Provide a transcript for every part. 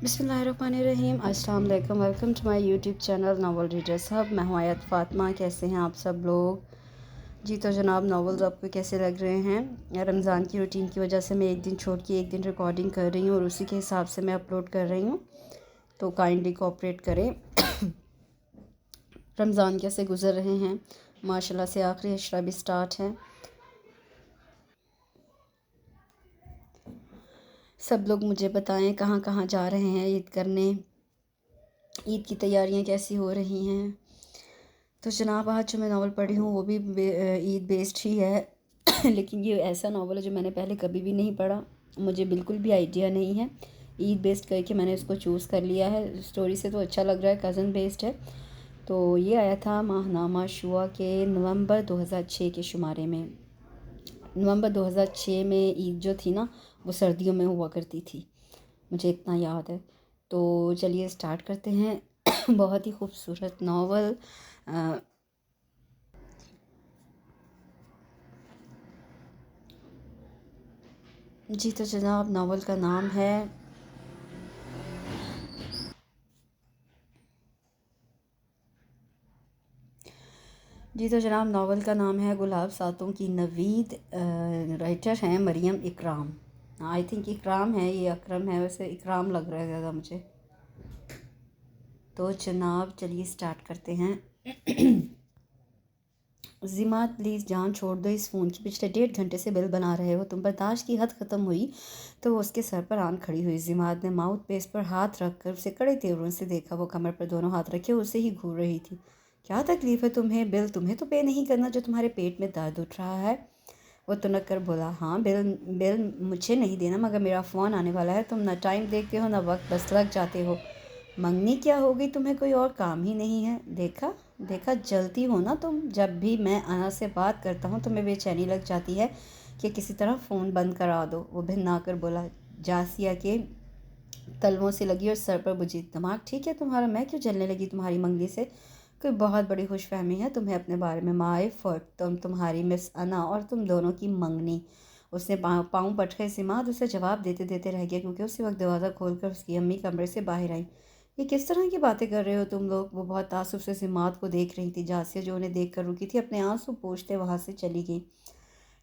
बिस्मिल्लाहिर्रहमानिर्रहीम। अस्सलाम वालेकुम। Welcome to my YouTube channel novel readers hub. मैं हूँ आयत फ़ातिमा। कैसे हैं आप सब लोग? जी तो जनाब, नावल्स आपको कैसे लग रहे हैं? रमज़ान की रूटीन की वजह से मैं एक दिन छोड़ के एक दिन रिकॉर्डिंग कर रही हूँ और उसी के हिसाब से मैं अपलोड कर रही हूँ, तो काइंडली कोऑपरेट करें। रमज़ान कैसे गुज़र रहे हैं? माशाल्लाह से आखिरी अशरा भी स्टार्ट है। सब लोग मुझे बताएं कहाँ कहाँ जा रहे हैं ईद करने, ईद की तैयारियां कैसी हो रही हैं। तो जनाब, आज जो मैं नावल पढ़ी हूँ वो भी ईद बेस्ड ही है लेकिन ये ऐसा नावल है जो मैंने पहले कभी भी नहीं पढ़ा, मुझे बिल्कुल भी आइडिया नहीं है। ईद बेस्ड करके मैंने इसको चूज़ कर लिया है। स्टोरी से तो अच्छा लग रहा है, कज़न बेस्ड है। तो ये आया था माहनामा शुआ के नवंबर 2006 के शुमारे में। नवंबर 2006 में ईद जो थी ना, वो सर्दियों में हुआ करती थी, मुझे इतना याद है। तो चलिए स्टार्ट करते हैं। बहुत ही खूबसूरत नावल। जी तो जनाब, नावल का नाम है नावल का नाम है गुलाब सातों की नवीद। राइटर हैं मरियम इकराम। आई थिंक इकराम है, ये अकरम है, वैसे इकराम लग रहा है ज़्यादा मुझे। तो जनाब चलिए स्टार्ट करते हैं। ज़िमात प्लीज़ जान छोड़ दो इस फ़ोन की, पिछले 1.5 घंटे से बिल बना रहे हो तुम। बर्दाश्त की हद ख़त्म हुई तो वो उसके सर पर आन खड़ी हुई। ज़िमात ने माउथ पेस पर हाथ रख कर उसे कड़े तेवरों से देखा। वो कमर पर दोनों हाथ रखे उसे ही घूर रही थी। क्या तकलीफ़ है तुम्हें? बिल तुम्हें तो पे नहीं करना जो तुम्हारे पेट में दर्द उठ रहा है। वो तुनक कर बोला, हाँ बिल बिल मुझे नहीं देना, मगर मेरा फ़ोन आने वाला है। तुम ना टाइम देखते हो ना वक्त, बस लग जाते हो। मंगनी क्या हो गई तुम्हें? कोई और काम ही नहीं है? देखा देखा जलती हो ना तुम। जब भी मैं अना से बात करता हूँ तुम्हें बेचैनी लग जाती है कि किसी तरह फ़ोन बंद करा दो। वो भिन्ना कर बोला। जासिया के तलवों से लगी और सर पर बुझी। दिमाग ठीक है तुम्हारा? मैं क्यों जलने लगी तुम्हारी मंगनी से? कोई बहुत बड़ी खुशफहमी है तुम्हें अपने बारे में? माय फट, तुम्हारी मिस अना और तुम दोनों की मंगनी। उसने पाँव पटके सिमात उसे जवाब देते देते रह गया, क्योंकि उसी वक्त दरवाज़ा खोलकर उसकी अम्मी कमरे से बाहर आई। ये किस तरह की बातें कर रहे हो तुम लोग? वो बहुत तासुब से सिमात को देख रही थी। जासिया जो उन्हें देख कर रुकी थी, अपने आंसू पोंछते वहाँ से चली गई।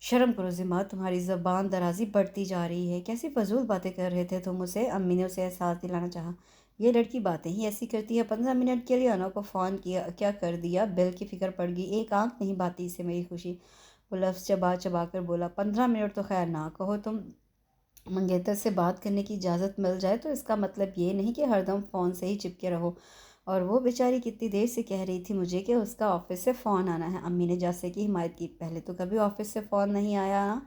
शर्म करो ज़िमात, तुम्हारी ज़बान दराज़ी बढ़ती जा रही है। कैसी फजूल बातें कर रहे थे तुम उसे? अम्मी ने उसे एहसास दिलाना चाहा। ये लड़की बातें ही ऐसी करती है। 15 मिनट के लिए अना को फ़ोन किया, क्या कर दिया? बिल की फ़िक्र पड़ गई। एक आंख नहीं बाती इसे मेरी खुशी। वो लफ्ज़ चबा चबा कर बोला। 15 मिनट तो खैर ना कहो तुम। मंगेतर से बात करने की इजाज़त मिल जाए तो इसका मतलब ये नहीं कि हरदम फ़ोन से ही चिपके रहो। और वो बेचारी कितनी देर से कह रही थी मुझे कि उसका ऑफ़िस से फ़ोन आना है। अम्मी ने जैसे की हिमायत की। पहले तो कभी ऑफ़िस से फ़ोन नहीं आया ना,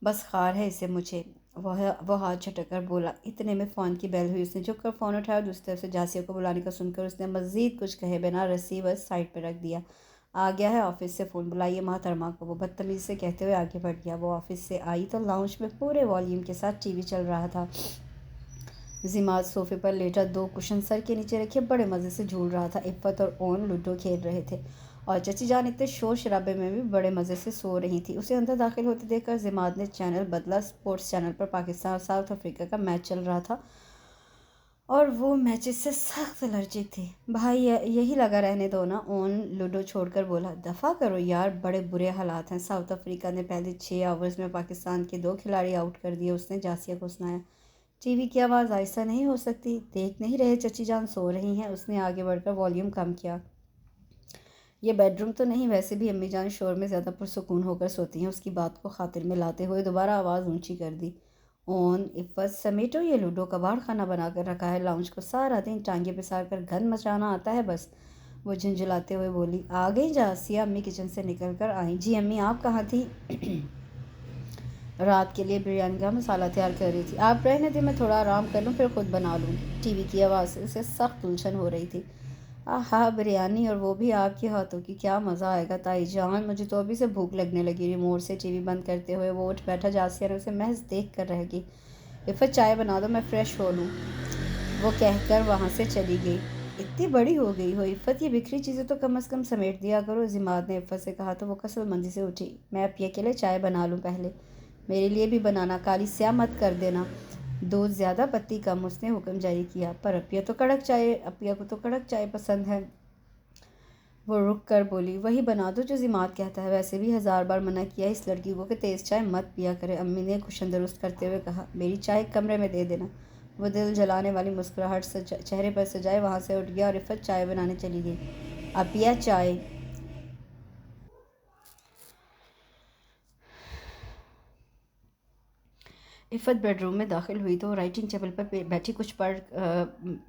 बस खार है इसे मुझे। वो हाथ झटक कर बोला। इतने में फ़ोन की बेल हुई। उसने झुक कर फ़ोन उठाया। दूसरी तरफ से जासिया को बुलाने का सुनकर उसने मज़ीद कुछ कहे बिना रिसीवर साइड पर रख दिया। आ गया है ऑफ़िस से फ़ोन, बुलाइए मोहतरमा को। वो बदतमीज़ी से कहते हुए आगे बढ़ गया। वो ऑफ़िस से आई तो लाउंज में पूरे वॉल्यूम के साथ टीवी चल रहा था। ज़िमात सोफ़े पर लेटा 2 कुशन सर के नीचे रखे बड़े मज़े से झूल रहा था। इफ़्फ़त और ओन लूडो खेल रहे थे और चची जान इतने शोर शराबे में भी बड़े मज़े से सो रही थी। उसे अंदर दाखिल होते देखकर ज़िमात ने चैनल बदला। स्पोर्ट्स चैनल पर पाकिस्तान और साउथ अफ्रीका का मैच चल रहा था और वो मैचेस से सख्त एलर्जिक थी। भाई यही लगा रहने दो ना। ओन लूडो छोड़कर बोला। दफ़ा करो यार, बड़े बुरे हालात हैं। साउथ अफ्रीका ने पहले 6 ओवर्स में पाकिस्तान के 2 खिलाड़ी आउट कर दिए। उसने जासिया को सुनाया। टीवी की आवाज़ आहिस्ता नहीं हो सकती? देख नहीं रहे चची जान सो रही हैं? उसने आगे बढ़कर वॉल्यूम कम किया। ये बेडरूम तो नहीं, वैसे भी अम्मी जान शोर में ज़्यादा पुरसुकून होकर सोती हैं। उसकी बात को खातिर में लाते हुए दोबारा आवाज़ ऊंची कर दी। ओन, इफ़्फ़त, समेटो ये लूडो। कबाड़ खाना बना कर रखा है लाउंज को। सारा दिन टांगे पसार कर घन मचाना आता है बस। वो झुंझुलाते हुए बोली। आ गई जासिया? अम्मी किचन से निकल कर आई। जी अम्मी, आप कहाँ थी? रात के लिए बिरयानी का मसाला तैयार कर रही थी। आप रहने दें, मैं थोड़ा आराम कर लूँ, फिर खुद बना लूँ। टीवी की आवाज़ से उसे सख्त उलझन हो रही थी। आहा, बिरयानी, और वो भी आपके हाथों की, क्या मज़ा आएगा ताई जान। मुझे तो अभी से भूख लगने लगी। रिमोट से टीवी बंद करते हुए वो उठ बैठा। जासिया ने उसे महज देख कर रह गई। इफ़्फ़त, चाय बना दो, मैं फ़्रेश हो लूँ, वो कहकर वहाँ से चली गई। इतनी बड़ी हो गई हो इफ़्फ़त, ये बिखरी चीज़ें तो कम से कम समेट दिया करो। ज़िमात ने इफ़्फ़त से कहा तो वो कसलमंदी से उठी। मैं पिया के लिए चाय बना लूँ पहले? मेरे लिए भी बनाना, काली स्याह मत कर देना। दूध ज़्यादा पत्ती कम, उसने हुक्म जारी किया। पर अपिया को तो कड़क चाय पसंद है। वो रुक कर बोली, वही बना दो जो जिमाद कहता है। वैसे भी 1000 बार मना किया इस लड़की को कि तेज़ चाय मत पिया करे। अम्मी ने खुशंदरुस्त करते हुए कहा, मेरी चाय कमरे में दे देना। वो दिल जलाने वाली मुस्कुराहट चेहरे पर सजाए वहाँ से उठ गया और इफ़त चाय बनाने चली गई। अपिया चाय। इफ़त बेडरूम में दाखिल हुई तो राइटिंग टेबल पर बैठी कुछ पढ़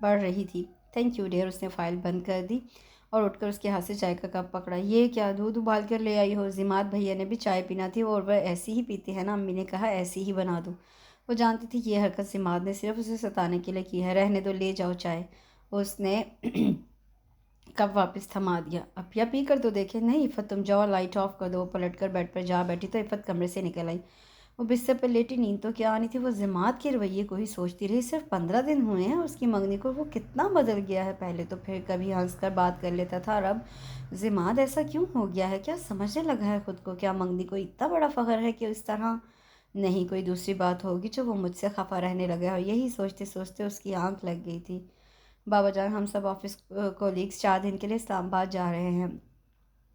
रही थी। Thank you dear. उसने फ़ाइल बंद कर दी और उठकर उसके हाथ से चाय का कप पकड़ा। ये क्या, दूध उबाल कर ले आई हो? जिमाद भैया ने भी चाय पीना थी और वह ऐसी ही पीते हैं ना। अम्मी ने कहा, ऐसी ही बना दो। वो जानती थी कि यह हरकत जिमाद ने सिर्फ उसे सताने के लिए की है। रहने दो, ले जाओ चाय। उसने कप वापस थमा दिया। अपिया पी कर तो देखे। नहीं इफ़त, तुम जाओ, लाइट ऑफ कर दो। पलट कर बेड पर जा बैठी तो इफ़त कमरे से निकल आई। वो बिस्तर पर लेटी, नींद तो क्या आनी थी। वो जिमाद के रवैये को ही सोचती रही। सिर्फ 15 दिन हुए हैं उसकी मंगनी को, वो कितना बदल गया है। पहले तो फिर कभी हंस कर बात कर लेता था और अब जिमाद ऐसा क्यों हो गया है? क्या समझने लगा है खुद को? क्या मंगनी को इतना बड़ा फ़ख्र है कि इस तरह? नहीं, कोई दूसरी बात होगी जो वो मुझसे खफा रहने लगा। और यही सोचते सोचते उसकी आंख लग गई थी। बाबा जान, हम सब ऑफिस कोलीग्स 4 दिन के लिए इस्लामाबाद जा रहे हैं।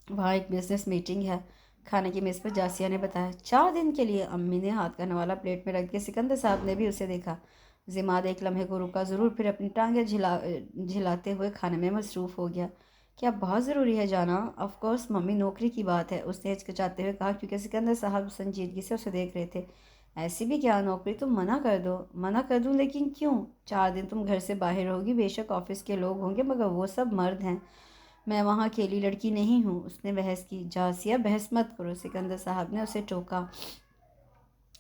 वहाँ एक बिजनेस मीटिंग है। खाने की मेज़ पर जासिया ने बताया। 4 दिन के लिए? अम्मी ने हाथ का नवाला प्लेट में रख दिया। सिकंदर साहब ने भी उसे देखा। जिमाद एक लम्हे को रुका ज़रूर, फिर अपनी टांगें झिलाते हुए खाने में मसरूफ़ हो गया। क्या बहुत ज़रूरी है जाना? ऑफ कोर्स मम्मी, नौकरी की बात है, उसने हिचकिचाते हुए कहा, क्योंकि सिकंदर साहब संजीदगी से उसे देख रहे थे। ऐसी भी क्या नौकरी? तुम मना कर दो। मना कर दूं? लेकिन क्यों? 4 दिन तुम घर से बाहर रहोगी। बेशक ऑफिस के लोग होंगे मगर वो सब मर्द हैं, मैं वहाँ अकेली लड़की नहीं हूँ। उसने बहस की। जासिया, बहस मत करो, सिकंदर साहब ने उसे टोका।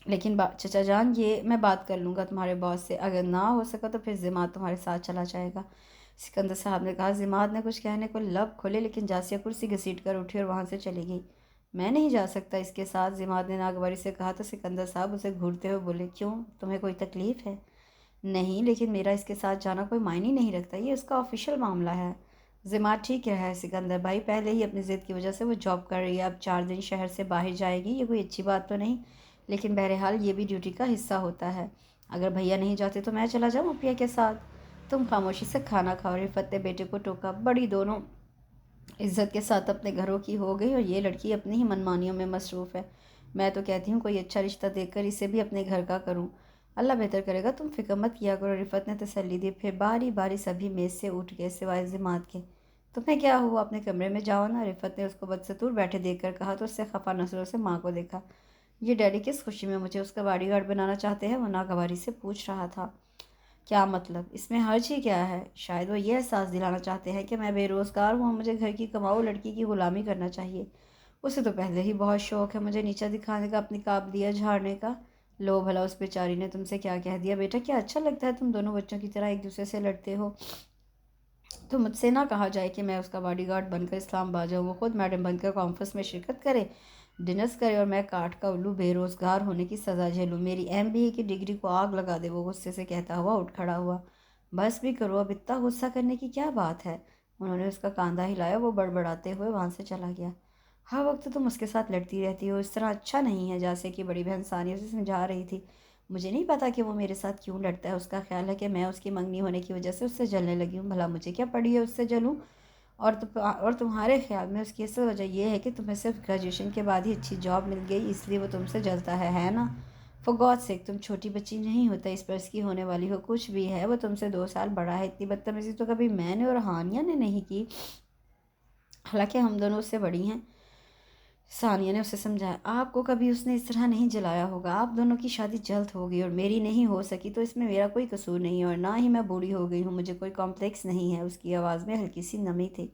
लेकिन चचा जान, ये मैं बात कर लूँगा तुम्हारे बॉस से, अगर ना हो सका तो फिर जिमाद तुम्हारे साथ चला जाएगा। सिकंदर साहब ने कहा। जिमाद ने कुछ कहने को लब खोले, लेकिन जासिया कुर्सी घसीट कर उठी और वहाँ से चली गई। मैं नहीं जा सकता इसके साथ, जिमाद ने नागवारी से कहा। तो सिकंदर साहब उसे घूरते हुए बोले, क्यों, तुम्हें कोई तकलीफ़ है? नहीं, लेकिन मेरा इसके साथ जाना कोई मायने नहीं रखता, ये उसका ऑफिशियल मामला है। जिमाद ठीक रहा है सिकंदर भाई, पहले ही अपनी ज़िद की वजह से वो जॉब कर रही है, अब 4 दिन शहर से बाहर जाएगी, ये कोई अच्छी बात तो नहीं, लेकिन बहरहाल ये भी ड्यूटी का हिस्सा होता है। अगर भैया नहीं जाते तो मैं चला जाऊँ अपिया के साथ। तुम खामोशी से खाना खाओ। रिफत ने बेटे को टोका। बड़ी दोनों इज्जत के साथ अपने घरों की हो गई और ये लड़की अपनी ही मनमानियों में मसरूफ़ है। मैं तो कहती हूँ कोई अच्छा रिश्ता देखकर इसे भी अपने घर का करूँ। अल्लाह बेहतर करेगा, तुम फिक्र मत किया करो, रिफत ने तसल्ली दी। फिर बारी बारी सभी मेज़ से उठ गए सिवाय जिमाद के। तुम्हें क्या हुआ? अपने कमरे में जाओ ना, रिफत ने उसको बदसतूर बैठे देखकर कहा तो उससे खफा नजरों से माँ को देखा। ये डैडी किस खुशी में मुझे उसका बॉडीगार्ड बनाना चाहते हैं? वो नागवारी से पूछ रहा था। क्या मतलब? इसमें हर्ज ही क्या है? शायद वो ये एहसास दिलाना चाहते हैं कि मैं बेरोज़गार हूँ, मुझे घर की कमाऊ लड़की की ग़ुलामी करना चाहिए। उसे तो पहले ही बहुत शौक़ है मुझे नीचा दिखाने का, अपनी काबलियत झाड़ने का। लो भला, उस बेचारी ने तुमसे क्या कह दिया? बेटा, क्या अच्छा लगता है तुम दोनों बच्चों की तरह एक दूसरे से लड़ते हो? तो मुझसे ना कहा जाए कि मैं उसका बॉडीगार्ड बनकर इस्लामाबाद जाऊँ, वो खुद मैडम बनकर कॉन्फ्रेंस में शिरकत करे, डिनर्स करे, और मैं काठ का उल्लू बेरोज़गार होने की सज़ा झेलूँ। मेरी एमबीए की डिग्री को आग लगा दे। वो गुस्से से कहता हुआ उठ खड़ा हुआ। बस भी करो, अब इतना गुस्सा करने की क्या बात है? उन्होंने उसका कांधा हिलाया। वो बड़बड़ाते हुए वहाँ से चला गया। हर वक्त तुम उसके साथ लड़ती रहती हो, इस तरह अच्छा नहीं है, जैसे कि बड़ी बहन सानिया से समझा रही थी। मुझे नहीं पता कि वो मेरे साथ क्यों लड़ता है। उसका ख्याल है कि मैं उसकी मंगनी होने की वजह से उससे जलने लगी हूँ। भला मुझे क्या पड़ी है उससे जलूँ? और तुम्हारे ख्याल में उसकी असल वजह यह है कि तुम्हें सिर्फ ग्रेजुएशन के बाद ही अच्छी जॉब मिल गई, इसलिए वो तुमसे जलता है ना? फॉर गॉड सेक, तुम छोटी बच्ची नहीं हो, 23 वर्ष की होने वाली हो, कुछ भी है, वो तुमसे 2 साल बड़ा है। इतनी बदतमीज़ी तो कभी मैंने और हानिया ने नहीं की, हालांकि हम दोनों उससे बड़ी हैं। सानिया ने उसे समझाया। आपको कभी उसने इस तरह नहीं जलाया होगा। आप दोनों की शादी जल्द हो गई और मेरी नहीं हो सकी, तो इसमें मेरा कोई कसूर नहीं है, और ना ही मैं बूढ़ी हो गई हूँ, मुझे कोई कॉम्प्लेक्स नहीं है। उसकी आवाज़ में हल्की सी नमी थी।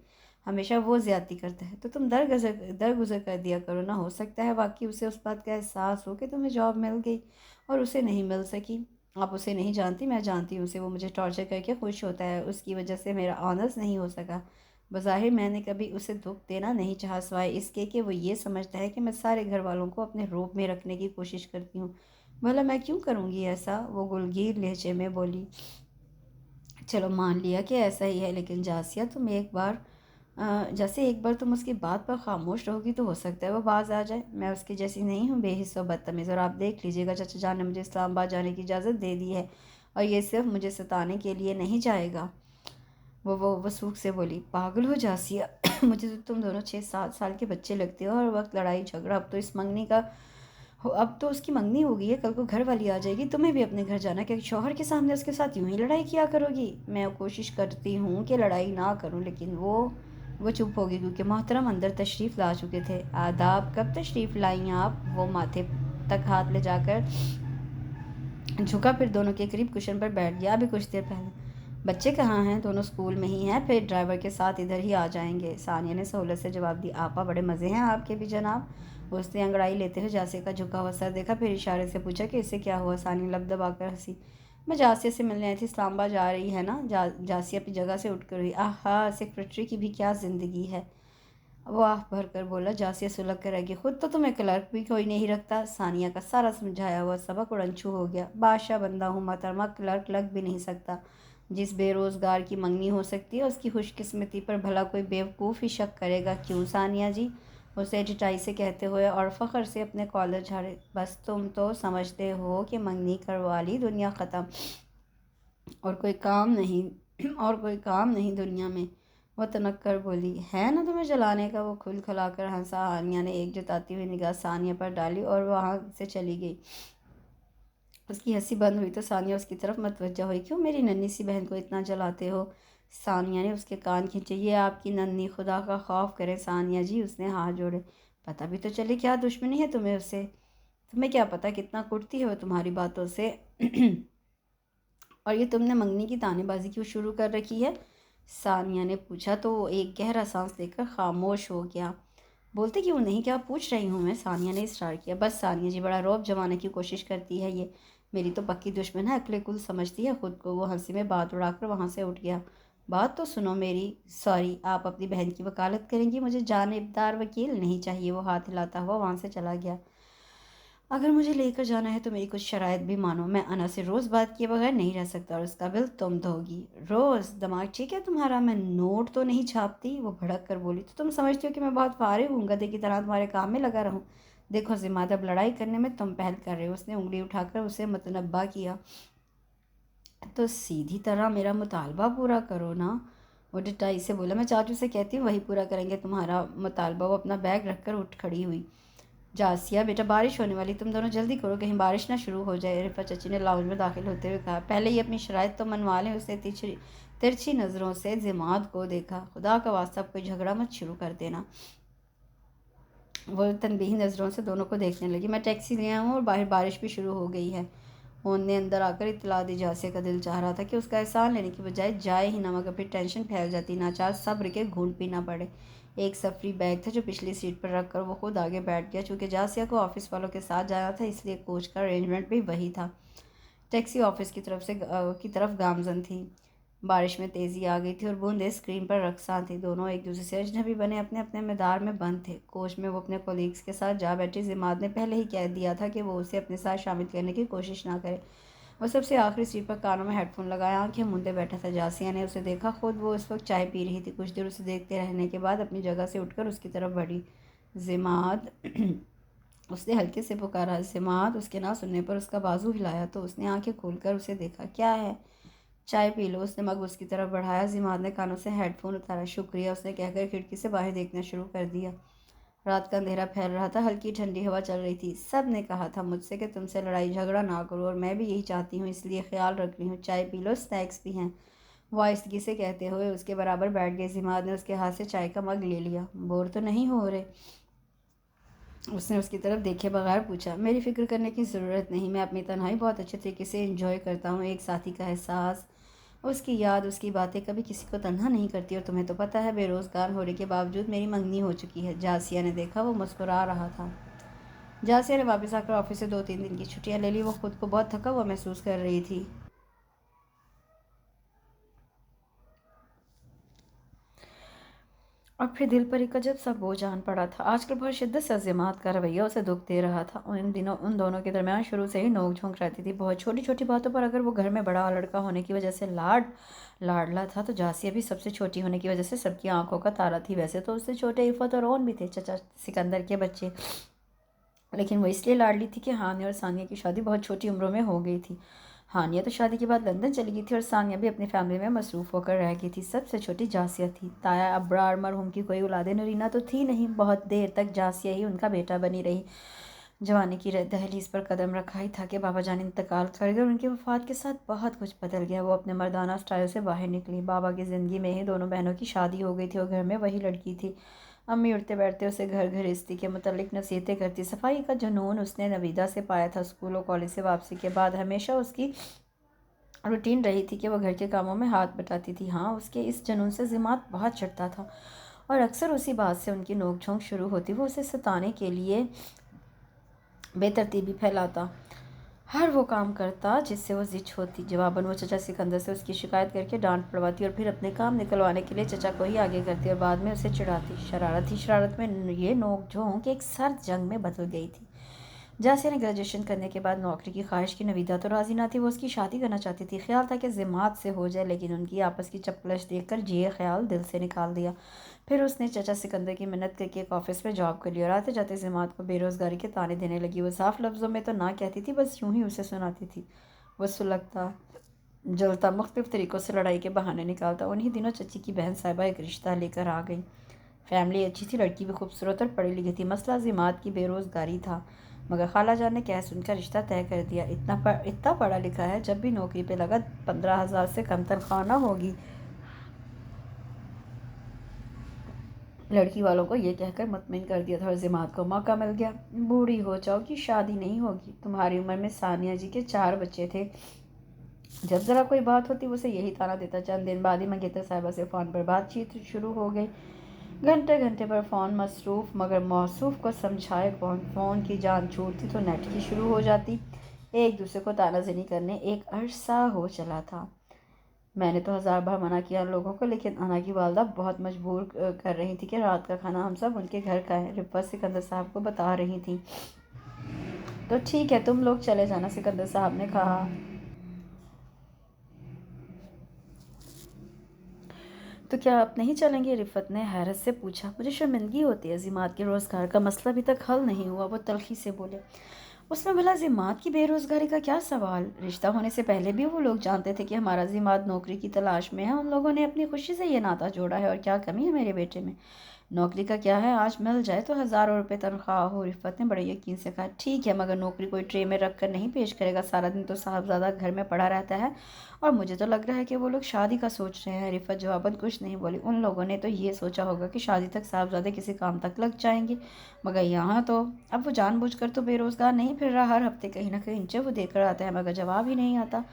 हमेशा वो ज़्यादती करता है तो तुम दरगुजर कर दिया करो ना। हो सकता है वाकई उसे उस बात का एहसास हो कि तुम्हें जॉब मिल गई और उसे नहीं मिल सकी। आप उसे नहीं जानती, मैं जानती हूँ उसे। वो मुझे टॉर्चर करके खुश होता है, उसकी वजह से मेरा ऑनर्स नहीं हो सका। बज़ाहिर मैंने कभी उसे दुख देना नहीं चाहा, सिवाय इसके कि वो ये समझता है कि मैं सारे घर वालों को अपने रूप में रखने की कोशिश करती हूँ। भला मैं क्यों करूँगी ऐसा? वो गुलगीर लहजे में बोली। चलो मान लिया कि ऐसा ही है, लेकिन जासिया, तुम एक बार जैसे एक बार तुम उसकी बात पर खामोश रहोगी तो हो सकता है वो बाज़ आ जाए। मैं उसकी जैसी नहीं हूँ बेहिस्सा और बदतमीज़, और आप देख लीजिएगा चाचा जान ने मुझे इस्लामाबाद जाने की इजाज़त दे दी है, और ये सिर्फ मुझे सताने के लिए नहीं जाएगा। वो सूख से बोली, पागल हो जासिया। मुझे तो तुम दोनों 6-7 साल के बच्चे लगते हो, हर वक्त लड़ाई झगड़ा। अब तो उसकी मंगनी हो गई है, कल को घर वाली आ जाएगी, तुम्हें भी अपने घर जाना, क्या शौहर के सामने उसके साथ यूं ही लड़ाई किया करोगी? मैं कोशिश करती हूँ कि लड़ाई ना करूँ, लेकिन वो चुप हो गई क्योंकि मोहतरम अंदर तशरीफ़ ला चुके थे। आदाब, कब तशरीफ़ लाई आप? वो माथे तक हाथ ले जाकर झुका, फिर दोनों के करीब कुशन पर बैठ गया। अभी कुछ देर पहले। बच्चे कहाँ हैं? दोनों स्कूल में ही हैं, फिर ड्राइवर के साथ इधर ही आ जाएंगे, सानिया ने सहूलत से जवाब दिया। आपा, बड़े मज़े हैं आपके भी जनाब। उसने अंगड़ाई लेते हुए जासिया का झुका हुआ सर देखा, फिर इशारे से पूछा कि इससे क्या हुआ? सानिया लब दबाकर हंसी। मैं जासिया से मिलने आई थी, इस्लामाबाद जा रही है ना? जासिया अपनी जगह से उठकर हुई। आहा, सेक्रेटरी की भी क्या ज़िंदगी है। वो आह भर कर बोला। जासिया सुलग कर रह गई। खुद तो तुम्हें क्लर्क भी कोई नहीं रखता। सानिया का सारा समझाया हुआ सबक उड़नछू हो गया। बादशाह बंदा हूँ मोहतरमा, क्लर्क लग भी नहीं सकता। जिस बेरोज़गार की मंगनी हो सकती है उसकी खुशकिस्मती पर भला कोई बेवकूफ़ ही शक करेगा, क्यों सानिया जी? उसे चिटाई से कहते हुए और फ़ख्र से अपने कॉलर झाड़े। बस तुम तो समझते हो कि मंगनी करवा ली, दुनिया ख़त्म, और कोई काम नहीं दुनिया में। वो तनक कर बोली, है ना तुम्हें जलाने का? वो खुल खिलाकर हंसा। आनिया ने एक जताती हुई निगाह सानिया पर डाली और वहाँ से चली गई। उसकी हंसी बंद हुई तो सानिया उसकी तरफ मतवज्जा हुई। क्यों मेरी नन्ही सी बहन को इतना जलाते हो? सानिया ने उसके कान खींचे। ये आपकी नन्ही, खुदा का खौफ करे सानिया जी। उसने हाथ जोड़े। पता भी तो चले क्या दुश्मनी है तुम्हें उससे। तुम्हें क्या पता कितना कुटती है वो तुम्हारी बातों से। और ये तुमने मंगनी की तानेबाजी क्यों शुरू कर रखी है? सानिया ने पूछा तो वो एक गहरा सांस लेकर खामोश हो गया। बोलते क्यों नहीं, क्या पूछ रही हूँ मैं? सानिया ने इस्रार किया। बस सानिया जी, बड़ा रौब जमाने की कोशिश करती है ये। मेरी तो पक्की दुश्मन है, अकले कुल समझती है खुद को। वो हंसी में बात उड़ाकर वहाँ से उठ गया। बात तो सुनो मेरी। सॉरी, आप अपनी बहन की वकालत करेंगी? मुझे जानिबदार वकील नहीं चाहिए। वो हाथ हिलाता हुआ वहाँ से चला गया। अगर मुझे लेकर जाना है तो मेरी कुछ शराइत भी मानो। मैं अना से रोज़ बात किए बगैर नहीं रह सकता, और उसका बिल तुम दोगी। रोज़? दिमाग ठीक है तुम्हारा? मैं नोट तो नहीं छापती। वो भड़क कर बोली। तो तुम समझती हो कि मैं बहुत फारिग हूँ, गधे की तरह तुम्हारे काम में लगा रहूँ? देखो जिम्माद, अब लड़ाई करने में तुम पहल कर रहे हो। उसने उंगली उठाकर उसे मतनब्बा किया। तो सीधी तरह मेरा मुतालबा पूरा करो ना। वो डिटाई से बोला। मैं चाचू से कहती हूँ, वही पूरा करेंगे तुम्हारा मुतालबा। वो अपना बैग रखकर उठ खड़ी हुई। जासिया बेटा, बारिश होने वाली, तुम दोनों जल्दी करो, कहीं बारिश ना शुरू हो जाए। रिफा चची ने लाउंज में दाखिल होते हुए कहा। पहले ही अपनी शराइत तो मनवा लें। उसने तिरछी नज़रों से जिमाद को देखा। खुदा का वास्ता, अब कोई झगड़ा मत शुरू कर देना। वो तनबीही नज़रों से दोनों को देखने लगी। मैं टैक्सी ले आऊँ, और बाहर बारिश भी शुरू हो गई है। उनने अंदर आकर इतला दी। जासिया का दिल चाह रहा था कि उसका एहसान लेने की बजाय जाए ही ना, मगर फिर टेंशन फैल जाती। नाचार सब्र के घूंट पीना पड़े। एक सफरी बैग था जो पिछली सीट पर रखकर वो खुद आगे बैठ गया। चूँकि जासिया को ऑफिस वालों के साथ जाना था, इसलिए कोच का अरेंजमेंट भी वही था। टैक्सी ऑफिस की तरफ गामजन थी। बारिश में तेज़ी आ गई थी और बूंदें स्क्रीन पर रक्सा थी। दोनों एक दूसरे से अजनबी बने अपने अपने मैदार में बंद थे। कोच में वो अपने कोलीग्स के साथ जा बैठी। जिमाद ने पहले ही कह दिया था कि वो उसे अपने साथ शामिल करने की कोशिश ना करे। वो सबसे आखिरी सीट पर कानों में हेडफोन लगाया, आंखें मूंदे बैठा था। जासिया ने उसे देखा। खुद वो उस वक्त चाय पी रही थी। कुछ देर उसे देखते रहने के बाद अपनी जगह से उठकर उसकी तरफ बढ़ी। जिमाद। उसने हल्के से पुकारा। जिमाद। उसके ना सुनने पर उसका बाजू हिलाया तो उसने आंखें खोलकर उसे देखा। क्या है? चाय पी लो। उसने मग उसकी तरफ बढ़ाया। जिमाद ने कानों से हेडफोन उतारा। शुक्रिया, उसने कहकर खिड़की से बाहर देखना शुरू कर दिया। रात का अंधेरा फैल रहा था। हल्की ठंडी हवा चल रही थी। सब ने कहा था मुझसे कि तुमसे लड़ाई झगड़ा ना करो, और मैं भी यही चाहती हूँ, इसलिए ख्याल रख रही हूँ। चाय पी लो, स्नैक्स भी हैं। वो आहिस्तगी से कहते हुए उसके बराबर बैठ गए। जिमाद ने उसके हाथ से चाय का मग ले लिया। बोर तो नहीं हो रहे? उसने उसकी तरफ देखे बगैर पूछा। मेरी फ़िक्र करने की ज़रूरत नहीं, मैं अपनी तन्हाई बहुत अच्छे तरीके से एंजॉय करता हूँ। एक साथी का एहसास, उसकी याद, उसकी बातें कभी किसी को तन्हा नहीं करती। और तुम्हें तो पता है, बेरोज़गार होने के बावजूद मेरी मंगनी हो चुकी है। जासिया ने देखा, वो मुस्कुरा रहा था। जासिया ने वापस आकर ऑफिस से 2-3 दिन की छुट्टियाँ ले ली। वो खुद को बहुत थका हुआ महसूस कर रही थी। और फिर दिल पर एक अजब सा बोझ आन पड़ा था। आजकल बहुत शिद्दत से अज़ीमात का रवैया उसे दुख दे रहा था। उन दिनों उन दोनों के दरमियान शुरू से ही नोक झोंक रहती थी। बहुत छोटी छोटी बातों पर अगर वो घर में बड़ा लड़का होने की वजह से लाडला था, तो जासिया भी सबसे छोटी होने की वजह से सबकी आंखों का तारा थी। वैसे तो उससे छोटे इफ़त और ओन भी थे, चचा सिकंदर के बच्चे, लेकिन वो इसलिए लाडली थी कि हानिया और सानिया की शादी बहुत छोटी उम्रों में हो गई थी। हानिया तो शादी के बाद लंदन चली गई थी और सानिया भी अपनी फैमिली में मसरूफ़ होकर रह गई थी। सबसे छोटी जासिया थी। ताया अब्रार मरहूम की कोई औलादे नरीना तो थी नहीं। बहुत देर तक जासिया ही उनका बेटा बनी रही। जवानी की दहलीज पर कदम रखा ही था कि बाबा जान इंतकाल कर गए। उनकी वफ़ात के साथ बहुत कुछ बदल गया। वो अपने मर्दाना स्टाइल से बाहर निकली। बाबा की ज़िंदगी में ही दोनों बहनों की शादी हो गई थी और घर में वही लड़की थी। अम्मी उठते बैठते उसे घर घरेस्ती के मुतल्लिक नसीहतें करती। सफाई का जुनून उसने नवीदा से पाया था। स्कूल और कॉलेज से वापसी के बाद हमेशा उसकी रूटीन रही थी कि वह घर के कामों में हाथ बटाती थी। हाँ, उसके इस जुनून से ज़िमात बहुत चढ़ता था और अक्सर उसी बात से उनकी नोक झोंक शुरू होती। वो उसे सताने के लिए बेतरतीबी फैलाता, हर वो काम करता जिससे वो जिच होती। जवाबन वो चचा सिकंदर से उसकी शिकायत करके डांट पड़वाती और फिर अपने काम निकलवाने के लिए चचा को ही आगे करती और बाद में उसे चिढ़ाती। शरारत ही शरारत में ये नोक झोंक एक सर्द जंग में बदल गई थी। जासिया ने ग्रेजुएशन करने के बाद नौकरी की ख्वाहिश की। नवीदा तो राजी ना थी। वो उसकी शादी करना चाहती थी। ख्याल था कि ज़िमात से हो जाए, लेकिन उनकी आपस की चपकलश देखकर ये ख्याल दिल से निकाल दिया। फिर उसने चचा सिकंदर की मिन्नत करके एक ऑफिस में जॉब कर ली और आते जाते ज़िमात को बेरोज़गारी के ताने देने लगी। वो साफ लफ्ज़ों में तो ना कहती थी, बस यूं ही उसे सुनाती थी। वो सुलगता जलता, मुख्तलिफ तरीक़ों से लड़ाई के बहाने निकालता। उन्हीं दिनों चची की बहन साहिबा एक रिश्ता लेकर आ गई। फैमिली अच्छी थी, लड़की भी खूबसूरत और पढ़ी लिखी थी। मसला ज़िमात की बेरोज़गारी था, मगर खाला जान ने कह सुनकर रिश्ता तय कर दिया। इतना पढ़ा लिखा है, जब भी नौकरी पे लगा 15,000 से कम तनख्वाह ना होगी। लड़की वालों को ये कहकर मुतमिन कर दिया था और ज़िमात को मौका मिल गया। बूढ़ी हो जाओगी, शादी नहीं होगी। तुम्हारी उम्र में सानिया जी के 4 बच्चे थे। जब ज़रा कोई बात होती उसे यही ताना देता। चंद दिन बाद ही मंगेतर साहिबा से फ़ोन पर बातचीत शुरू हो गई। घंटे घंटे पर फ़ोन मसरूफ़, मगर मौसूफ को समझाए कौन। फ़ोन की जान छूटती तो नेट की शुरू हो जाती। एक दूसरे को तानाज़नी करने एक अरसा हो चला था। मैंने तो 1000 बार मना किया उन लोगों को, लेकिन अना की वालदा बहुत मजबूर कर रही थी कि रात का खाना हम सब उनके घर का है। रिफ़त सिकंदर साहब को बता रही थी। तो ठीक है, तुम लोग चले जाना, सिकंदर साहब ने कहा। तो क्या आप नहीं चलेंगे? रिफ़त ने हैरत से पूछा। मुझे शर्मिंदगी होती है, ज़िमात के रोज़गार का मसला अभी तक हल नहीं हुआ। वो तल्खी से बोले। उसमें भला ज़िमात की बेरोज़गारी का क्या सवाल? रिश्ता होने से पहले भी वो लोग जानते थे कि हमारा ज़िमात नौकरी की तलाश में है। उन लोगों ने अपनी खुशी से ये नाता जोड़ा है, और क्या कमी है मेरे बेटे में? नौकरी का क्या है, आज मिल जाए तो हज़ारों रुपये तनख्वाह हो। रिफ़त ने बड़े यकीन से कहा। ठीक है, मगर नौकरी कोई ट्रे में रख कर नहीं पेश करेगा। सारा दिन तो साहबज़ादा घर में पड़ा रहता है, और मुझे तो लग रहा है कि वो लोग शादी का सोच रहे हैं। रिफ़त जवाबन कुछ नहीं बोली। उन लोगों ने तो ये सोचा होगा कि शादी तक साहबज़ादे किसी काम तक लग जाएंगे, मगर यहाँ तो अब वो जानबूझकर तो बेरोज़गार नहीं फिर रहा। हर हफ्ते कहीं ना कहीं इंटरव्यू देकर आता है, मगर जवाब ही नहीं आता।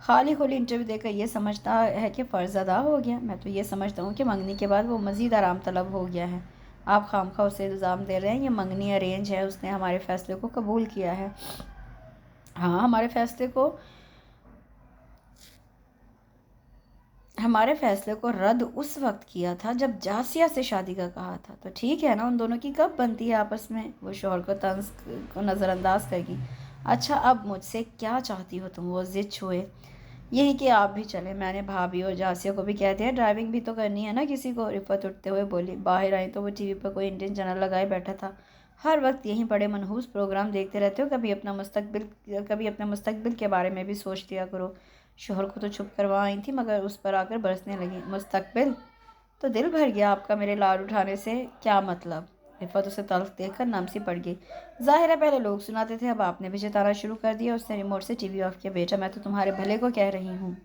खाली खोली इंटरव्यू देकर ये समझता है कि फ़र्ज़ अदा हो गया। मैं तो ये समझता हूँ कि मंगनी के बाद वो मज़ीद आराम तलब हो गया है। आप खामखा उसे इल्ज़ाम दे रहे हैं। ये मंगनी अरेंज है, उसने हमारे फ़ैसले को कबूल किया है। हाँ, हमारे फ़ैसले को रद्द उस वक्त किया था जब जासिया से शादी का कहा था। तो ठीक है ना, उन दोनों की कब बनती है आपस में? वो शोहर को तंज को नज़रअंदाज करेगी। अच्छा, अब मुझसे क्या चाहती हो तुम? वो ज़िद छुए। यही कि आप भी चलें। मैंने भाभी और जासिया को भी कह दिया, ड्राइविंग भी तो करनी है ना किसी को। रिफ़त उठते हुए बोली। बाहर आई तो वो टीवी पर कोई इंडियन चैनल लगाए बैठा था। हर वक्त यहीं बड़े मनहूस प्रोग्राम देखते रहते हो। कभी अपने मुस्तकबिल के बारे में भी सोच लिया करो। शोहर को तो चुप करवा आई थी, मगर उस पर आकर बरसने लगी। मुस्तकबिल? तो दिल भर गया आपका मेरे लाड उठाने से? क्या मतलब? रिफ़त उसे तल्ख देखकर नम सी पड़ गई। ज़ाहिर है पहले लोग सुनाते थे, अब आपने भी जताना शुरू कर दिया। उसने रिमोट से टीवी ऑफ किया। बेटा, मैं तो तुम्हारे भले को कह रही हूँ।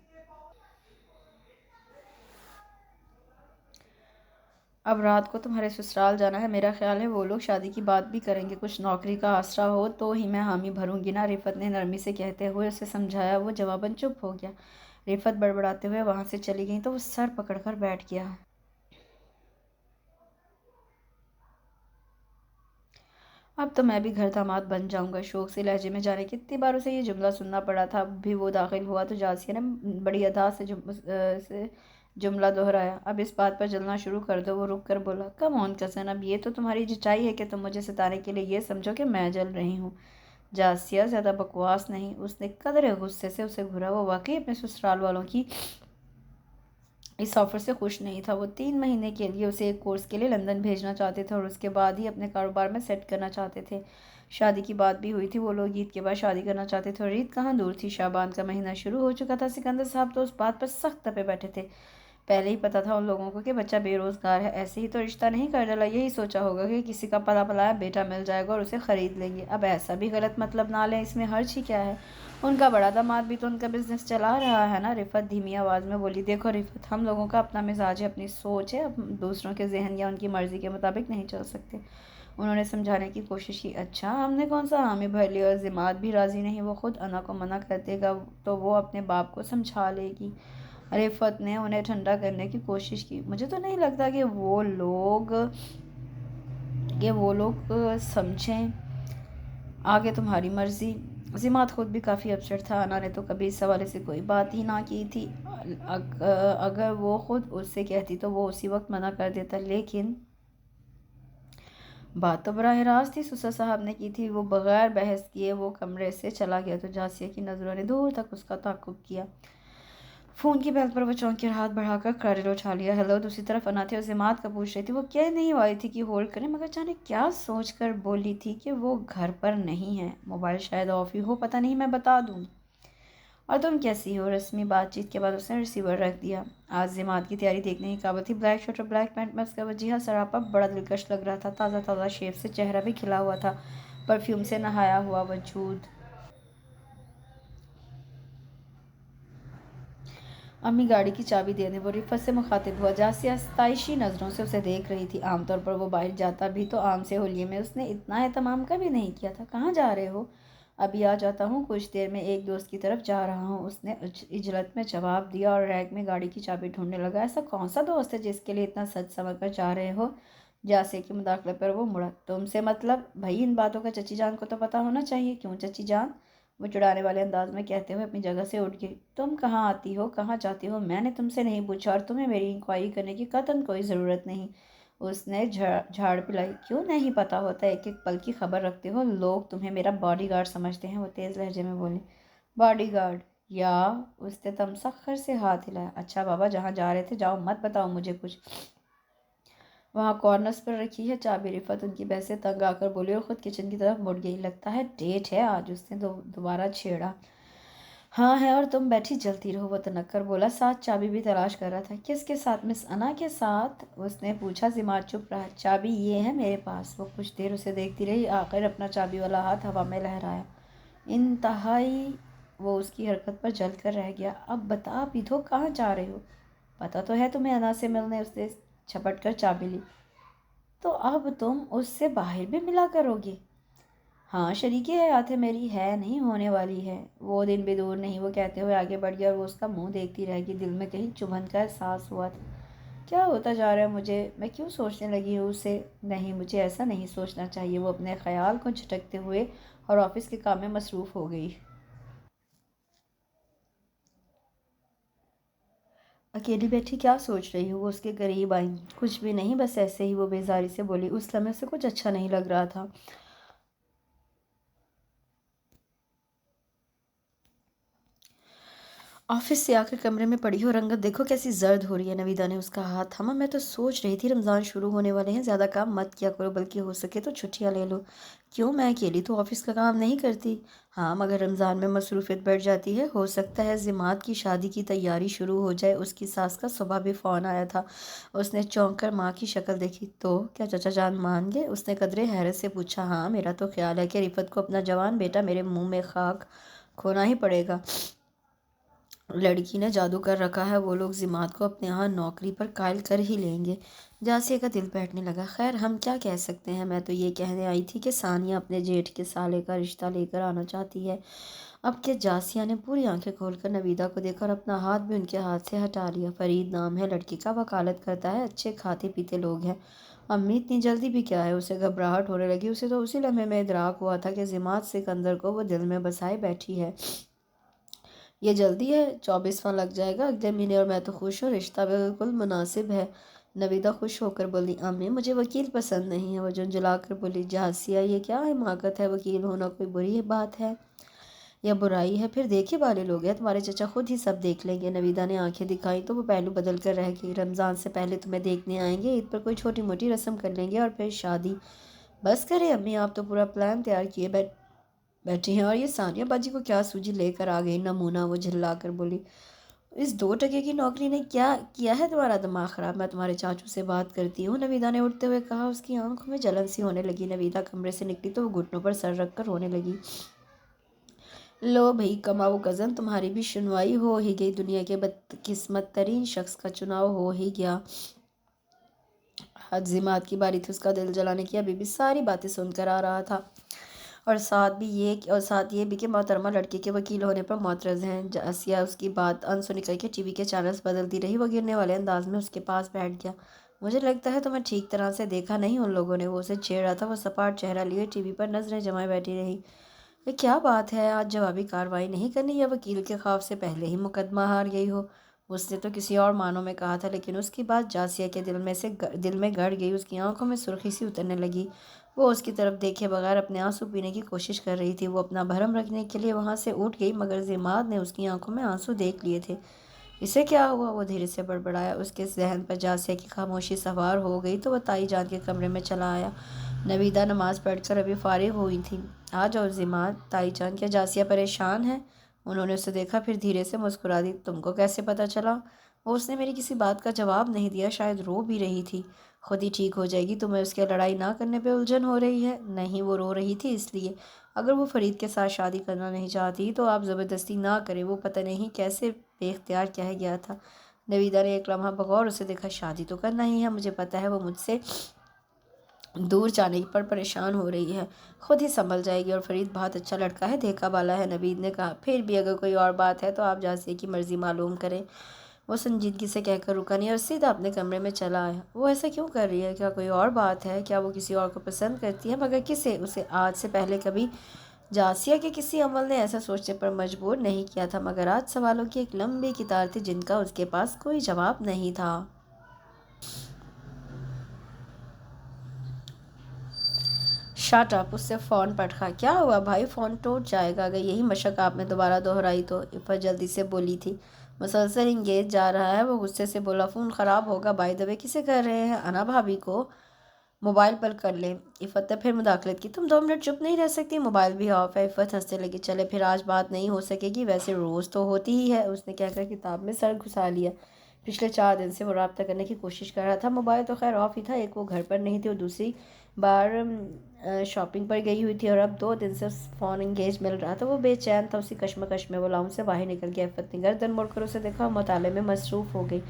अब रात को तुम्हारे ससुराल जाना है। मेरा ख्याल है वो लोग शादी की बात भी करेंगे। कुछ नौकरी का आसरा हो तो ही मैं हामी भरूंगी ना, रिफ़त ने नरमी से कहते हुए उसे समझाया। वो जवाबन चुप हो गया। रिफ़त बड़बड़ाते हुए वहाँ से चली गई तो वो सर पकड़कर बैठ गया। अब तो मैं भी घर दामाद बन जाऊंगा, शौक से लहजे में जाने कितनी बार उसे ये जुमला सुनना पड़ा था। अब भी वो दाखिल हुआ तो जासिया ने बड़ी अदा से जुमला दोहराया। अब इस बात पर जलना शुरू कर दो। वो रुक कर बोला, कम ऑन कज़न, अब ये तो तुम्हारी जिचाई है कि तुम मुझे सताने के लिए ये समझो कि मैं जल रही हूँ। जासिया, ज़्यादा बकवास नहीं। उसने कदरे गुस्से से उसे घूरा। वो वाकई अपने ससुराल वालों की इस ऑफ़र से खुश नहीं था। वो 3 महीने के लिए उसे एक कोर्स के लिए लंदन भेजना चाहते थे और उसके बाद ही अपने कारोबार में सेट करना चाहते थे। शादी की बात भी हुई थी। वो लोग ईद के बाद शादी करना चाहते थे और ईद कहाँ दूर थी। शाबान का महीना शुरू हो चुका था। सिकंदर साहब तो उस बात पर सख्त तपे बैठे थे। पहले ही पता था उन लोगों को कि बच्चा बेरोज़गार है। ऐसे ही तो रिश्ता नहीं कर डाला। यही सोचा होगा कि किसी का पला पलाया बेटा मिल जाएगा और उसे ख़रीद लेंगे। अब ऐसा भी गलत मतलब ना लें, इसमें हर्ज ही क्या है। उनका बड़ा दामाद भी तो उनका बिजनेस चला रहा है ना। रिफ़त धीमी आवाज़ में बोली, देखो रिफ़त, हम लोगों का अपना मिजाज है, अपनी सोच है। अब दूसरों के जहन या उनकी मर्ज़ी के मुताबिक नहीं चल सकते। उन्होंने समझाने की कोशिश की, अच्छा हमने कौन सा हामी भर लिया और जिमात भी राज़ी नहीं। वो खुद अना को मना कर देगा तो वो अपने बाप को समझा लेगी। रिफ़त ने उन्हें ठंडा करने की कोशिश की, मुझे तो नहीं लगता कि वो लोग समझें। आगे तुम्हारी मर्ज़ी। ज़िमात खुद भी काफ़ी अपसेट था। अना ने तो कभी इस हवाले से कोई बात ही ना की थी। अगर वो खुद उससे कहती तो वो उसी वक्त मना कर देता, लेकिन बात तो बराह रास्त ही सुसा साहब ने की थी। वो बग़ैर बहस किए वो कमरे से चला गया तो जासिया की नज़रों ने दूर तक उसका ताक़ुब किया। फ़ोन की बेल पर वो चौंक कर हाथ बढ़ाकर क्रेडिट उठा लिया। हेलो। दूसरी तरफ अना थी और ज़िमात का पूछ रही थी। वो कह नहीं वाली थी कि होल्ड करें, मगर जाने क्या सोच कर बोली थी कि वो घर पर नहीं है। मोबाइल शायद ऑफ ही हो, पता नहीं, मैं बता दूँ। और तुम कैसी हो? रस्मी बातचीत के बाद उसने रिसीवर रख दिया। आज ज़िमात की तैयारी देखने की काबिल थी। ब्लैक शर्ट और ब्लैक पैंट में उसका वजीहा सरापा बड़ा दिलकश लग रहा था। ताज़ा ताज़ा शेव से चेहरा भी खिला हुआ था। परफ्यूम से नहाया हुआ वजूद। अम्मी गाड़ी की चाबी देने वो रिफ़त से मुखातिब हुआ। जासिया आस्ताइशी नज़रों से उसे देख रही थी। आमतौर पर वो बाहर जाता भी तो आम से होलिये में उसने इतना एहतमाम कभी नहीं किया था। कहाँ जा रहे हो? अभी आ जाता हूँ, कुछ देर में एक दोस्त की तरफ जा रहा हूँ, उसने इजलत में जवाब दिया और रैक में गाड़ी की चाबी ढूंढने लगा। ऐसा कौन सा दोस्त है जिसके लिए इतना सच समझ कर जा रहे हो? जासिया की मुदाखलत पर वो मुड़ा। तुमसे मतलब? भाई इन बातों का चची जान को तो पता होना चाहिए। क्यों चची जान? वो चिढ़ाने वाले अंदाज में कहते हुए अपनी जगह से उठ गई। तुम कहाँ आती हो, कहाँ जाती हो, मैंने तुमसे नहीं पूछा और तुम्हें मेरी इंक्वायरी करने की कतई कोई ज़रूरत नहीं। उसने झाड़ पिलाई। क्यों नहीं पता होता? एक एक पल की खबर रखते हो। लोग तुम्हें मेरा बॉडीगार्ड समझते हैं। वो तेज़ लहजे में बोली। बॉडीगार्ड? या? उसने तमसख्र से हाथ हिलाया। अच्छा बाबा, जहाँ जा रहे थे जाओ, मत बताओ मुझे कुछ। वहाँ कॉर्नर्स पर रखी है चाबी। रिफ़त उनकी बहस से तंग आकर बोली और ख़ुद किचन की तरफ मुड़ गई। लगता है डेट है आज, उसने दोबारा छेड़ा। हाँ है, और तुम बैठी जलती रहो। वो तनक्कर बोला। साथ चाबी भी तलाश कर रहा था। किसके साथ? मिस अना के साथ, उसने पूछा। ज़िमात चुप रहा। चाबी ये है मेरे पास। वो कुछ देर उसे देखती रही, आखिर अपना चाबी वाला हाथ हवा में लहराया। इंतहाई वो उसकी हरकत पर जल कर रह गया। अब बता भी दो, कहाँ जा रहे हो? पता तो है तुम्हें अना से मिलने। उसने झपट कर चाबी ली। तो अब तुम उससे बाहर भी मिला करोगे? हाँ, शरीके हयात है मेरी, है नहीं, होने वाली है। वो दिन भी दूर नहीं। वो कहते हुए आगे बढ़ गया और वो उसका मुंह देखती रह गई। दिल में कहीं चुभन का एहसास हुआ था। क्या होता जा रहा है मुझे? मैं क्यों सोचने लगी हूँ उसे? नहीं, मुझे ऐसा नहीं सोचना चाहिए। वो अपने ख्याल को झटकते हुए और ऑफिस के काम में मसरूफ़ हो गई। अकेली बैठी क्या सोच रही हो? वो उसके करीब आई। कुछ भी नहीं, बस ऐसे ही, वो बेजारी से बोली। उस लम्हे से कुछ अच्छा नहीं लग रहा था। ऑफिस से आकर कमरे में पड़ी हो, रंगत देखो कैसी जर्द हो रही है। नवीदा ने उसका हाथ थामा। मैं तो सोच रही थी रमज़ान शुरू होने वाले हैं, ज़्यादा काम मत किया करो, बल्कि हो सके तो छुट्टियां ले लो। क्यों? मैं अकेली तो ऑफिस का काम नहीं करती। हाँ, मगर रमज़ान में मसरूफियत बढ़ जाती है। हो सकता है ज़िमात की शादी की तैयारी शुरू हो जाए। उसकी सास का सुबह भी फ़ोन आया था। उसने चौंक कर माँ की शक्ल देखी। तो क्या चचा जान मान गए? उसने कदरे हैरत से पूछा। हाँ, मेरा तो ख्याल है कि रिफत को अपना जवान बेटा मेरे मुँह में खाक खोना ही पड़ेगा। लड़की ने जादू कर रखा है। वो लोग ज़िमात को अपने यहाँ नौकरी पर कायल कर ही लेंगे। जासिया का दिल बैठने लगा। खैर, हम क्या कह सकते हैं। मैं तो ये कहने आई थी कि सानिया अपने जेठ के साले का रिश्ता लेकर आना चाहती है। अब के जासिया ने पूरी आंखें खोलकर नवीदा को देखा और अपना हाथ भी उनके हाथ से हटा लिया। फरीद नाम है लड़की का, वकालत करता है, अच्छे खाते पीते लोग हैं। अम्मी, इतनी जल्दी भी क्या है? उसे घबराहट होने लगी। उसे तो उसी लम्हे में इदराक हुआ था कि ज़िमात सिकंदर को वो दिल में बसाए बैठी है। یہ جلدی ہے، 24واں لگ جائے گا اگلے مہینے، اور میں تو خوش ہوں، رشتہ بالکل مناسب ہے۔ نویدہ خوش ہو کر بولی، امی مجھے وکیل پسند نہیں ہے۔ وہ جھنجھلا کر بولی، جاسیہ یہ کیا حماقت ہے، وکیل ہونا کوئی بری بات ہے یا برائی ہے؟ پھر دیکھے والے لوگ ہیں، تمہارے چچا خود ہی سب دیکھ لیں گے۔ نویدہ نے آنکھیں دکھائیں تو وہ پہلو بدل کر رہ گئی۔ رمضان سے پہلے تمہیں دیکھنے آئیں گے، عید پر کوئی چھوٹی موٹی رسم کر لیں گے اور پھر شادی۔ بس کرے امی، آپ تو پورا پلان تیار کیے بیٹھی ہیں، اور یہ ثانیہ باجی کو کیا سوجی لے کر آ گئی نمونہ۔ وہ جھلا کر بولی، اس 2 ٹکے کی نوکری نے کیا کیا ہے تمہارا دماغ خراب؟ میں تمہارے چاچو سے بات کرتی ہوں، نویدہ نے اٹھتے ہوئے کہا۔ اس کی آنکھوں میں جلن سی ہونے لگی۔ نویدہ کمرے سے نکلی تو وہ گھٹنوں پر سر رکھ کر رونے لگی۔ لو بھئی کماؤ کزن، تمہاری بھی سنوائی ہو ہی گئی، دنیا کے بدقسمت ترین شخص کا چناؤ ہو ہی گیا۔ حج ضماد کی باری تھی اس کا دل جلانے کی۔ ابھی بھی ساری باتیں سن کر آ رہا تھا، اور ساتھ یہ بھی کہ محترمہ لڑکے کے وکیل ہونے پر معترض ہیں۔ جاسیہ اس کی بات انسنی کر کے ٹی وی کے چینلز بدلتی رہی۔ وہ گرنے والے انداز میں اس کے پاس بیٹھ گیا۔ مجھے لگتا ہے تمہیں ٹھیک طرح سے دیکھا نہیں ان لوگوں نے، وہ اسے چھیڑ رہا تھا۔ وہ سپاٹ چہرہ لیے ٹی وی پر نظریں جمائے بیٹھی رہی۔ یہ کیا بات ہے، آج جوابی کارروائی نہیں کرنی، یا وکیل کے خوف سے پہلے ہی مقدمہ ہار گئی ہو؟ اس نے تو کسی اور معنوں میں کہا تھا، لیکن اس کی بات جاسیہ کے دل میں گڑ گئی۔ اس کی آنکھوں میں سرخی سی اترنے لگی۔ وہ اس کی طرف دیکھے بغیر اپنے آنسو پینے کی کوشش کر رہی تھی۔ وہ اپنا بھرم رکھنے کے لیے وہاں سے اٹھ گئی، مگر ضماد نے اس کی آنکھوں میں آنسو دیکھ لیے تھے۔ اسے کیا ہوا؟ وہ دھیرے سے بڑبڑایا۔ اس کے ذہن پر جاسیہ کی خاموشی سوار ہو گئی تو وہ تائی جان کے کمرے میں چلا آیا۔ نویدہ نماز پڑھ کر ابھی فارغ ہوئی تھی۔ آ جاؤ ضماد۔ تائی جان، کیا جاسیہ پریشان ہے؟ انہوں نے اسے دیکھا، پھر دھیرے سے مسکرا دی۔ تم کو کیسے پتہ چلا؟ اس نے میری کسی بات کا جواب نہیں دیا، شاید رو بھی رہی تھی۔ خود ہی ٹھیک ہو جائے گی، تمہیں اس کے لڑائی نہ کرنے پہ الجھن ہو رہی ہے؟ نہیں، وہ رو رہی تھی اس لیے۔ اگر وہ فرید کے ساتھ شادی کرنا نہیں چاہتی تو آپ زبردستی نہ کریں، وہ پتہ نہیں کیسے بے اختیار کہہ گیا تھا۔ نویدہ نے ایک لمحہ بغور اسے دیکھا۔ شادی تو کرنا ہی ہے، مجھے پتہ ہے وہ مجھ سے دور جانے پر پریشان ہو رہی ہے، خود ہی سنبھل جائے گی، اور فرید بہت اچھا لڑکا ہے، دیکھا بالا ہے۔ نوید نے کہا، پھر بھی اگر کوئی اور بات ہے تو آپ جاسیہ کی مرضی معلوم کریں۔ وہ سنجیدگی سے کہہ کر رکا نہیں اور سیدھا اپنے کمرے میں چلا آیا۔ وہ ایسا کیوں کر رہی ہے؟ کیا کوئی اور بات ہے؟ کیا وہ کسی اور کو پسند کرتی ہے؟ مگر کسے؟ اسے آج سے پہلے کبھی جاسیہ کے کسی عمل نے ایسا سوچنے پر مجبور نہیں کیا تھا، مگر آج سوالوں کی ایک لمبی قطار تھی جن کا اس کے پاس کوئی جواب نہیں تھا۔ Shut up! اس سے فون پٹخا۔ کیا ہوا بھائی؟ فون ٹوٹ جائے گا۔ اگر یہی مشق آپ نے دوبارہ دہرائی تو؟ عفت جلدی سے بولی تھی۔ مسلسل انگیج جا رہا ہے۔ وہ غصے سے بولا، فون خراب ہوگا۔ بائی دی وے کسے کر رہے ہیں؟ انا بھابی کو۔ موبائل پر کر لیں۔ عفت نے پھر مداخلت کی، تم 2 منٹ چپ نہیں رہ سکتی؟ موبائل بھی آف ہے۔ عفت ہنسنے لگی، چلے پھر آج بات نہیں ہو سکے گی، ویسے روز تو ہوتی ہی ہے، اس نے کہہ کر کتاب میں سر گھسا لیا۔ پچھلے 4 دن سے وہ رابطہ کرنے کی کوشش کر رہا تھا، موبائل تو خیر آف ہی تھا، ایک وہ گھر پر نہیں تھی اور دوسری بار شاپنگ پر گئی ہوئی تھی، اور اب 2 دن سے فون انگیج مل رہا تھا۔ وہ بے چین تھا، اسی کشمکش میں وہ لاؤن سے باہر نکل گیا۔ عفت نے گردن موڑ کر اسے دیکھا اور مطالعے میں مصروف ہو گئی۔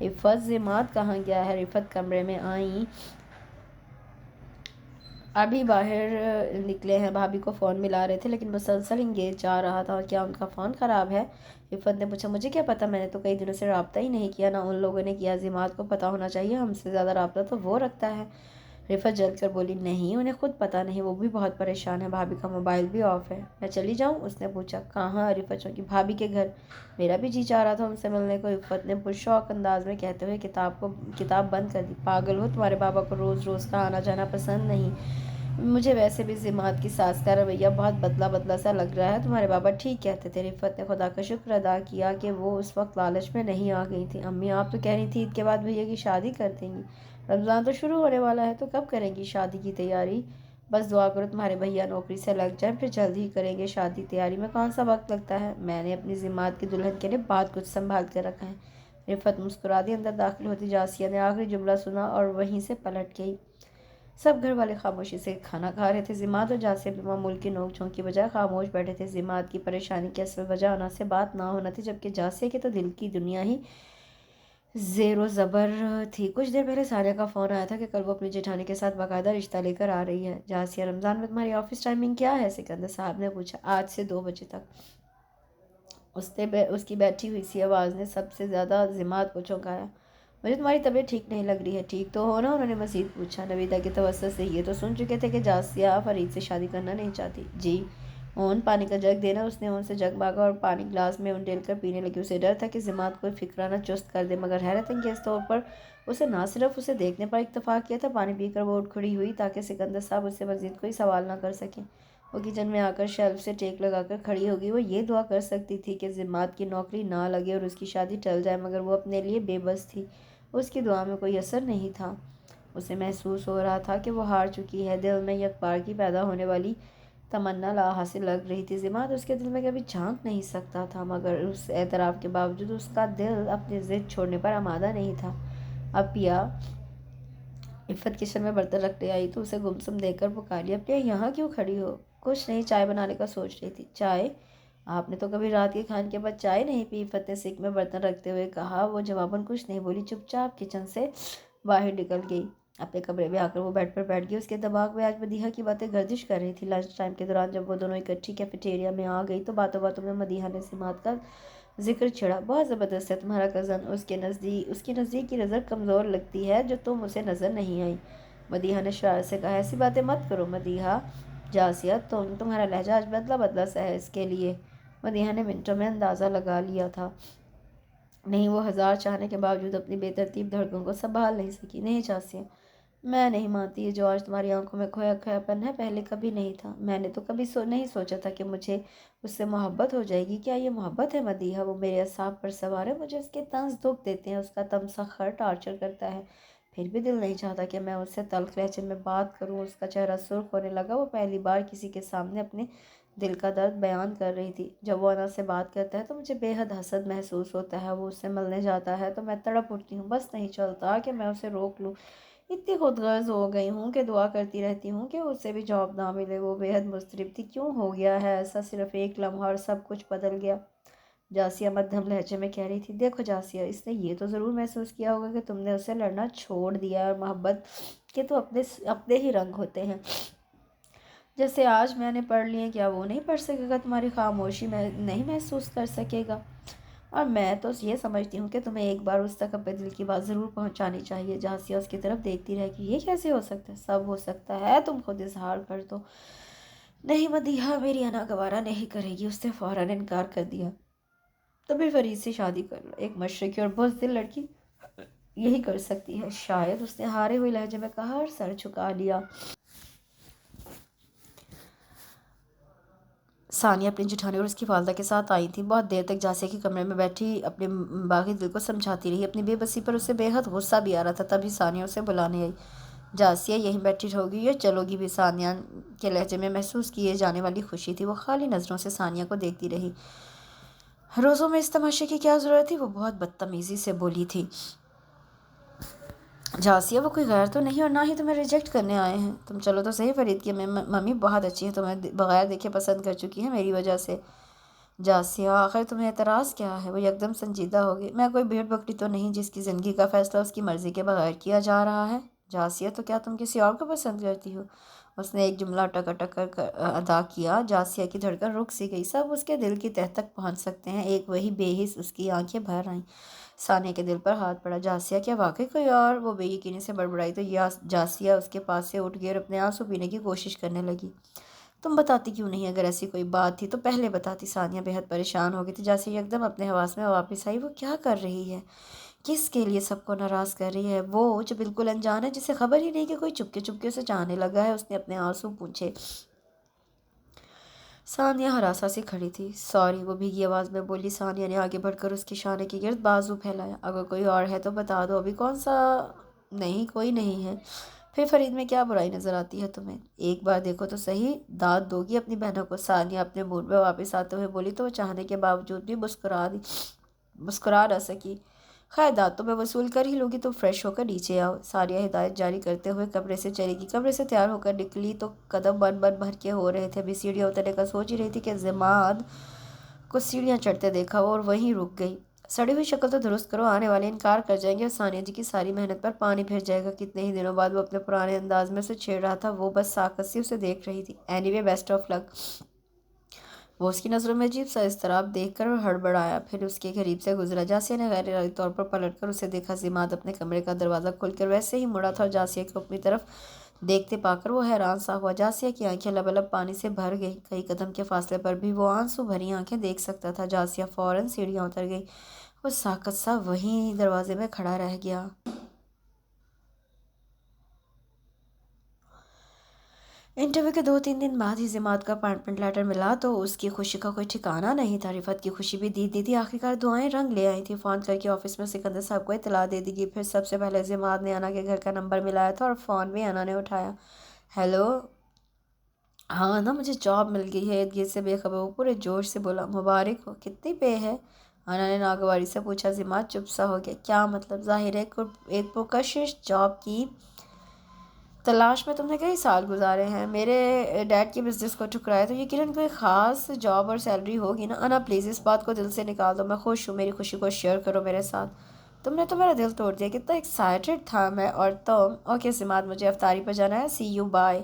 عفت، ضماد کہاں گیا ہے؟ عفت کمرے میں آئیں، ابھی باہر نکلے ہیں، بھابھی کو فون ملا رہے تھے لیکن مسلسل انگیج جا رہا تھا۔ اور کیا ان کا فون خراب ہے؟ عفت نے پوچھا، مجھے کیا پتا، میں نے تو کئی دنوں سے رابطہ ہی نہیں کیا، نہ ان لوگوں نے کیا، ضماد کو پتا ہونا چاہیے، ہم سے زیادہ رابطہ تو وہ رکھتا ہے۔ عفت جل کر بولی، نہیں انہیں خود پتا نہیں، وہ بھی بہت پریشان ہے، بھابھی کا موبائل بھی آف ہے۔ میں چلی جاؤں؟ اس نے پوچھا۔ کہاں؟ عفت چونکی، بھابھی کے گھر، میرا بھی جی چاہ رہا تھا ان سے ملنے کو، عفت نے پرشوق انداز میں کہتے ہوئے کتاب بند کر دی۔ پاگل ہو، تمہارے بابا کو روز روز کا آنا جانا پسند نہیں، مجھے ویسے بھی ضماد کی ساس کا رویہ بہت بدلا بدلا سا لگ رہا ہے، تمہارے بابا ٹھیک کہتے تھے۔ عفت نے خدا کا شکر ادا کیا کہ وہ اس وقت لالچ میں نہیں آ گئی تھی۔ امی آپ تو کہہ رہی تھی عید کے بعد بھیا کی شادی کر دیں گی، رمضان تو شروع ہونے والا ہے، تو کب کریں گی شادی کی تیاری؟ بس دعا کرو تمہارے بھیا نوکری سے لگ جائیں، پھر جلد ہی کریں گے شادی، تیاری میں کون سا وقت لگتا ہے، میں نے اپنی ضماد کی دلہن کے لیے بہت کچھ سنبھال کر رکھا ہے۔ عفت مسکرا دی۔ اندر داخل ہوتی جاسیہ نے آخری جملہ سنا اور وہیں سے پلٹ گئی۔ سب گھر والے خاموشی سے کھانا کھا رہے تھے۔ ضماد اور جاسیہ بھی معمول کی نوک جھونک کی بجائے خاموش بیٹھے تھے۔ ضماد کی پریشانی کی اصل وجہ انا سے بات نہ ہونا تھی، جبکہ جاسیہ کے تو دل کی دنیا ہی زیر و زبر تھی۔ کچھ دیر پہلے ثانیہ کا فون آیا تھا کہ کل وہ اپنی جیٹھانی کے ساتھ باقاعدہ رشتہ لے کر آ رہی ہے۔ جاسیہ، رمضان میں تمہاری آفس ٹائمنگ کیا ہے؟ سکندر صاحب نے پوچھا۔ آج سے 2 بجے تک۔ اس کی بیٹھی ہوئی سی آواز نے سب سے زیادہ ضماد کو چونکایا۔ مجھے تمہاری طبیعت ٹھیک نہیں لگ رہی ہے، ٹھیک تو ہو نا؟ انہوں نے مزید پوچھا۔ نویدہ کے توسط سے یہ تو سن چکے تھے کہ جاسیہ فرید سے شادی کرنا نہیں چاہتی۔ جی، اون پانی کا جگ دینا، اس نے اون سے جگ مانگا اور پانی گلاس میں ڈال کر پینے لگی۔ اسے ڈر تھا کہ ضماد کوئی فکرانہ چست کر دے، مگر حیرت انگیز طور پر اسے نہ صرف اسے دیکھنے پر اتفاق کیا تھا، پانی پی کر وہ اٹھ کھڑی ہوئی تاکہ سکندر صاحب اس سے مزید کوئی سوال نہ کر سکیں۔ وہ کچن میں آ کر شیلف سے ٹیک لگا کر کھڑی ہو گئی۔ وہ یہ دعا کر سکتی تھی کہ ضماد کی نوکری نہ لگے اور اس کی شادی ٹل جائے، مگر وہ اپنے لیے بے بس تھی۔ اس کی دعا میں کوئی اثر نہیں تھا۔ اسے محسوس ہو رہا تھا کہ وہ ہار چکی ہے۔ دل میں یکبارگی پیدا ہونے والی تمنا لا حاصل لگ رہی تھی۔ ضماد اس کے دل میں کبھی جھانک نہیں سکتا تھا، مگر اس اعتراف کے باوجود اس کا دل اپنی ضد چھوڑنے پر آمادہ نہیں تھا۔ اب پیا عفت کچن میں برتن رکھنے آئی تو اسے گمسم دیکھ کر پکار لیا، پیا یہاں کیوں کھڑی ہو؟ کچھ نہیں، چائے بنانے کا سوچ رہی تھی۔ چائے؟ آپ نے تو کبھی رات کے کھانے کے بعد چائے نہیں پی، عفت نے سنک میں برتن رکھتے ہوئے کہا۔ وہ جواباً کچھ نہیں بولی، چپ چاپ کچن سے باہر نکل گئی۔ اپنے کمرے میں آ کر وہ بیڈ پر بیٹھ گئی۔ اس کے دماغ میں آج مدیحہ کی باتیں گردش کر رہی تھی۔ لنچ ٹائم کے دوران جب وہ دونوں اکٹھی کیفیٹیریا میں آ گئی تو باتوں باتوں میں مدیحہ نے ضماد کا ذکر چھڑا۔ بہت زبردست ہے تمہارا کزن، اس کی نزدیک کی نظر کمزور لگتی ہے جو تم اسے نظر نہیں آئی، مدیحہ نے شرارت سے کہا۔ ایسی باتیں مت کرو مدیحہ، جاسیہ تمہارا لہجہ آج بدلا بدلا سا ہے۔ اس کے لیے مدیحہ نے منٹوں میں اندازہ لگا لیا تھا۔ نہیں، وہ ہزار چاہنے کے باوجود اپنی بے ترتیب دھڑکنوں کو سنبھال نہیں سکی۔ نہیں جاسیہ، میں نہیں مانتی، یہ جو آج تمہاری آنکھوں میں کھویا کھویا پن ہے پہلے کبھی نہیں تھا۔ میں نے تو کبھی نہیں سوچا تھا کہ مجھے اس سے محبت ہو جائے گی۔ کیا یہ محبت ہے مدیحہ؟ وہ میرے اعصاب پر سوار ہے، مجھے اس کے طنز دکھ دیتے ہیں، اس کا تمسخر ٹارچر کرتا ہے، پھر بھی دل نہیں چاہتا کہ میں اس سے تلخ لہجے میں بات کروں۔ اس کا چہرہ سرخ ہونے لگا۔ وہ پہلی بار کسی کے سامنے اپنے دل کا درد بیان کر رہی تھی۔ جب وہ انا سے بات کرتا ہے تو مجھے بے حد حسد محسوس ہوتا ہے، وہ اس سے ملنے جاتا ہے تو میں تڑپ اٹھتی ہوں، بس نہیں چلتا کہ میں اسے روک لوں۔ اتنی خود غرض ہو گئی ہوں کہ دعا کرتی رہتی ہوں کہ اس سے بھی جواب نہ ملے۔ وہ بے حد مضطرب تھی۔ کیوں ہو گیا ہے ایسا؟ صرف ایک لمحہ اور سب کچھ بدل گیا، جاسیہ مدھم لہجے میں کہہ رہی تھی۔ دیکھو جاسیہ، اس نے یہ تو ضرور محسوس کیا ہوگا کہ تم نے اسے لڑنا چھوڑ دیا، اور محبت کے تو اپنے ہی رنگ ہوتے ہیں جیسے آج میں نے پڑھ لیے۔ کیا وہ نہیں پڑھ سکے گا؟ تمہاری خاموشی میں نہیں محسوس کر سکے گا؟ اور میں تو یہ سمجھتی ہوں کہ تمہیں ایک بار اس تک اپنے دل کی بات ضرور پہنچانی چاہیے۔ جاسیہ اس کی طرف دیکھتی رہ گئی۔ یہ کیسے ہو سکتا ہے؟ سب ہو سکتا ہے، تم خود اظہار کر دو۔ نہیں مدیحہ، میری انا گوارا نہیں کرے گی، اس نے فوراً انکار کر دیا۔ تو پھر فرید سے شادی کر لو، ایک مشرقی اور بزدل لڑکی یہی کر سکتی ہے شاید، اس نے ہارے ہوئے لہجے میں کہا اور سر جھکا لیا۔ ثانیہ اپنی جٹھانی اور اس کی والدہ کے ساتھ آئی تھی۔ بہت دیر تک جاسیہ کے کمرے میں بیٹھی اپنے باغی دل کو سمجھاتی رہی۔ اپنی بے بسی پر اسے بے حد غصہ بھی آ رہا تھا۔ تبھی ثانیہ اسے بلانے آئی۔ جاسیہ یہیں بیٹھی رہو گی یا چلو گی بھی؟ ثانیہ کے لہجے میں محسوس کیے جانے والی خوشی تھی۔ وہ خالی نظروں سے ثانیہ کو دیکھتی رہی۔ روزوں میں اس تماشے کی کیا ضرورت تھی؟ وہ بہت بدتمیزی سے بولی تھی۔ جاسیہ، وہ کوئی غیر تو نہیں اور نہ ہی تمہیں ریجیکٹ کرنے آئے ہیں؟ تم چلو تو صحیح، فرید کی ممی بہت اچھی ہے، تمہیں بغیر دیکھے پسند کر چکی ہے میری وجہ سے۔ جاسیہ، آخر تمہیں اعتراض کیا ہے؟ وہ یکدم سنجیدہ ہو گئی۔ میں کوئی بھیڑ بکری تو نہیں جس کی زندگی کا فیصلہ اس کی مرضی کے بغیر کیا جا رہا ہے۔ جاسیہ، تو کیا تم کسی اور کو پسند کرتی ہو؟ اس نے ایک جملہ اٹک اٹک کر ادا کیا۔ جاسیہ کی دھڑکن رک سی گئی۔ سب اس کے دل کی تہہ تک پہنچ سکتے ہیں، ایک وہی بے حس اس کی آنکھیں بھر آئیں۔ ثانیہ کے دل پر ہاتھ پڑا۔ جاسیہ، کیا واقعی کوئی اور؟ وہ بے یقینی سے بڑبڑائی تو جاسیہ اس کے پاس سے اٹھ گئی اور اپنے آنسو پینے کی کوشش کرنے لگی۔ تم بتاتی کیوں نہیں؟ اگر ایسی کوئی بات تھی تو پہلے بتاتی۔ ثانیہ بے حد پریشان ہو گئی تھی۔ جاسیہ یکدم اپنے حواس میں واپس آئی۔ وہ کیا کر رہی ہے؟ کس کے لیے سب کو ناراض کر رہی ہے؟ وہ جو بالکل انجان ہے، جسے خبر ہی نہیں کہ کوئی چپکے چپکے اسے چاہنے لگا ہے۔ اس نے اپنے آنسو پونچھے۔ ثانیہ ہراساں سی کھڑی تھی۔ سوری، وہ بھیگی آواز میں بولی۔ ثانیہ نے آگے بڑھ کر اس کے شانے کے گرد بازو پھیلایا۔ اگر کوئی اور ہے تو بتا دو، ابھی کون سا؟ نہیں، کوئی نہیں ہے۔ پھر فرید میں کیا برائی نظر آتی ہے تمہیں؟ ایک بار دیکھو تو صحیح، داد دو گی اپنی بہنوں کو؟ ثانیہ اپنے موڈ میں واپس آتے ہوئے بولی تو وہ چاہنے کے باوجود بھی مسکرا نہ سکی۔ خیر، داد تو میں وصول کر ہی لوں گی، تم فریش ہو کر نیچے آؤ، ثانیہ ہدایت جاری کرتے ہوئے کمرے سے چلے گی۔ کمرے سے تیار ہو کر نکلی تو قدم بن بن بھر کے ہو رہے تھے۔ ابھی سیڑھیاں اترنے کا سوچ ہی رہی تھی کہ ضماد کو سیڑھیاں چڑھتے دیکھا اور وہیں رک گئی۔ سڑی ہوئی شکل تو درست کرو، آنے والے انکار کر جائیں گے اور ثانیہ جی کی ساری محنت پر پانی پھر جائے گا۔ کتنے ہی دنوں بعد وہ اپنے پرانے انداز میں اسے چھیڑ رہا تھا۔ وہ بس ساکت سی اسے دیکھ رہی تھی۔ اینی وے، بیسٹ آف لک۔ وہ اس کی نظروں میں عجیب سا اضطراب دیکھ کر ہڑبڑایا، پھر اس کے قریب سے گزرا۔ جاسیہ نے غیر ارادی طور پر پلٹ کر اسے دیکھا۔ ضماد اپنے کمرے کا دروازہ کھول کر ویسے ہی مڑا تھا اور جاسیہ کو اپنی طرف دیکھتے پا کر وہ حیران سا ہوا۔ جاسیہ کی آنکھیں لبالب پانی سے بھر گئی، کئی قدم کے فاصلے پر بھی وہ آنسو بھری آنکھیں دیکھ سکتا تھا۔ جاسیہ فوراً سیڑھیاں اتر گئی، وہ ساکت سا وہیں دروازے میں کھڑا رہ گیا۔ انٹرویو کے 2-3 دن بعد ہی جماعت کا اپائنٹمنٹ لیٹر ملا تو اس کی خوشی کا کوئی ٹھکانہ نہیں تھا۔ رفعت کی خوشی بھی دی آخرکار دعائیں رنگ لے آئی تھیں۔ فون کر کے آفس میں سکندر صاحب کو اطلاع دے دی گئی۔ پھر سب سے پہلے جماعت نے انا کے گھر کا نمبر ملایا تھا اور فون بھی انا نے اٹھایا۔ ہیلو، ہاں انا، مجھے جاب مل گئی ہے۔ ارد گرد سے بے خبر وہ پورے جوش سے بولا۔ مبارک ہو، کتنی پے ہے؟ انا نے ناگواری سے پوچھا۔ جماعت چپ سا ہو گیا۔ کیا مطلب؟ ظاہر ہے ایک پرکشش جاب کی تلاش میں تم نے کئی سال گزارے ہیں۔ میرے ڈیڈ کے بزنس کو ٹھکرایا تو یقیناً کوئی خاص جاب اور سیلری ہوگی نا۔ انا پلیز اس بات کو دل سے نکال دو، میں خوش ہوں، میری خوشی کو شیئر کرو میرے ساتھ۔ تم نے تو میرا دل توڑ دیا، کتنا ایکسائٹڈ تھا میں اور تم۔ اوکے جماعت، مجھے افطاری پر جانا ہے، سی یو، بائے۔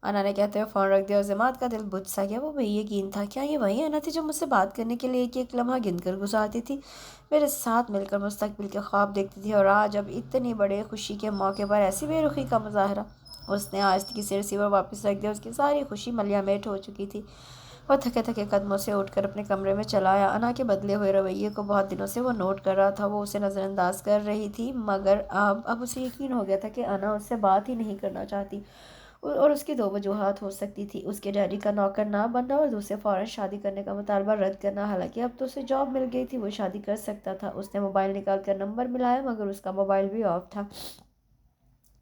انا نے کہتے ہوئے فون رکھ دیا اور جماعت کا دل بجھ سا گیا۔ وہ بے یقین تھا، کیا یہ وہی انا تھی جو مجھ سے بات کرنے کے لیے ایک لمحہ گن کر گزارتی تھی، میرے ساتھ مل کر مستقبل کے خواب دیکھتی تھی، اور آج اب اتنی بڑے خوشی کے موقع پر ایسی بے رخی کا مظاہرہ؟ اس نے آہستگی سے ریسیور واپس رکھ دیا، اس کی ساری خوشی ملیہ میٹ ہو چکی تھی۔ وہ تھکے تھکے قدموں سے اٹھ کر اپنے کمرے میں چلا آیا۔ انا کے بدلے ہوئے رویے کو بہت دنوں سے وہ نوٹ کر رہا تھا۔ وہ اسے نظر انداز کر رہی تھی، مگر اب اسے یقین ہو گیا تھا کہ انا اس سے بات ہی نہیں کرنا چاہتی، اور اس کی 2 وجوہات ہو سکتی تھی: اس کے ڈیڈی کا نوکر نہ بننا اور دوسرے فوراً شادی کرنے کا مطالبہ رد کرنا۔ حالانکہ اب تو اسے جاب مل گئی تھی، وہ شادی کر سکتا تھا۔ اس نے موبائل نکال کر نمبر ملایا، مگر اس کا موبائل بھی آف تھا۔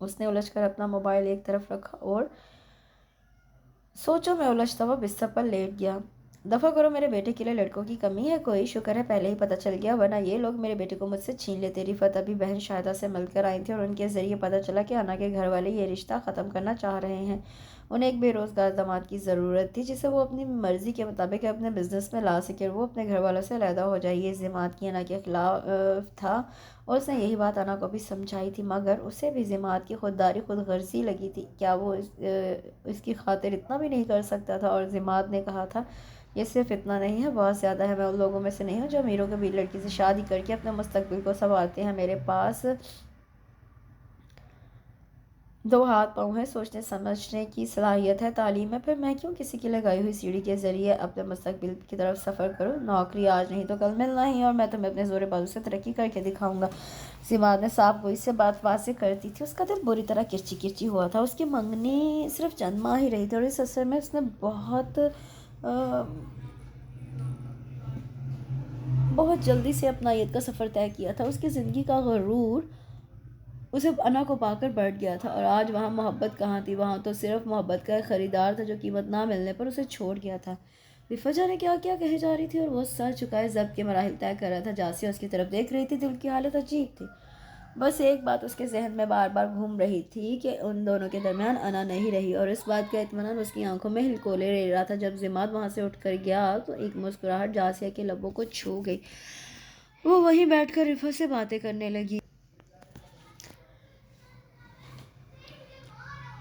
اس نے الجھ کر اپنا موبائل ایک طرف رکھا اور سوچوں میں الجھتا ہوا بستر پر لیٹ گیا۔ دفع کرو، میرے بیٹے کے لیے لڑکوں کی کمی ہے کوئی؟ شکر ہے پہلے ہی پتہ چل گیا، ورنہ یہ لوگ میرے بیٹے کو مجھ سے چھین لیتے۔ رفعت ابھی بہن شاہدہ سے مل کر آئی تھی اور ان کے ذریعے پتہ چلا کہ انا کے گھر والے یہ رشتہ ختم کرنا چاہ رہے ہیں۔ انہیں ایک بے روزگار داماد کی ضرورت تھی جسے وہ اپنی مرضی کے مطابق اپنے بزنس میں لا سکے اور وہ اپنے گھر والوں سے علیحدہ ہو جائے۔ یہ جماعت کی انا کے خلاف تھا اور اس نے یہی بات انا کو بھی سمجھائی تھی، مگر اسے بھی جماعت کی خودداری خود غرضی لگی تھی۔ کیا وہ اس کی خاطر اتنا بھی نہیں کر سکتا تھا؟ اور جماعت نے کہا تھا، یہ صرف اتنا نہیں ہے، بہت زیادہ ہے۔ میں ان لوگوں میں سے نہیں ہوں جو امیروں کے بھی لڑکی سے شادی کر کے اپنے مستقبل کو سنوارتے ہیں۔ میرے پاس 2 ہاتھ پاؤں ہیں، سوچنے سمجھنے کی صلاحیت ہے، تعلیم ہے، پھر میں کیوں کسی کی لگائی ہوئی سیڑھی کے ذریعے اپنے مستقبل کی طرف سفر کروں؟ نوکری آج نہیں تو کل ملنا ہی ہے، اور میں تمہیں اپنے زور بازو سے ترقی کر کے دکھاؤں گا۔ جماعت نے صاف گوئی سے بات واضح کرتی تھی۔ اس کا دل بری طرح کرچی کرچی ہوا تھا۔ اس کی منگنی صرف چند ماہ ہی رہی تھی اور اس عرصے میں اس نے بہت جلدی سے اپنائیت کا سفر طے کیا تھا۔ اس کی زندگی کا غرور اسے انا کو پا کر بڑھ گیا تھا، اور آج وہاں محبت کہاں تھی؟ وہاں تو صرف محبت کا ایک خریدار تھا جو قیمت نہ ملنے پر اسے چھوڑ گیا تھا۔ رفعت جانے کیا کیا کہے جا رہی تھی اور وہ سر جھکائے ضبط کے مراحل طے کر رہا تھا۔ جاسیہ اس کی طرف دیکھ رہی تھی، دل کی حالت عجیب تھی۔ بس ایک بات اس کے ذہن میں بار بار گھوم رہی تھی کہ ان دونوں کے درمیان انا نہیں رہی، اور اس بات کا اطمینان اس کی آنکھوں میں ہلکولے لے رہا تھا۔ جب جماعت وہاں سے اٹھ کر گیا تو ایک مسکراہٹ جاسیہ کے لبوں کو چھو گئی۔ وہ وہیں بیٹھ کر رفعت سے باتیں کرنے لگی۔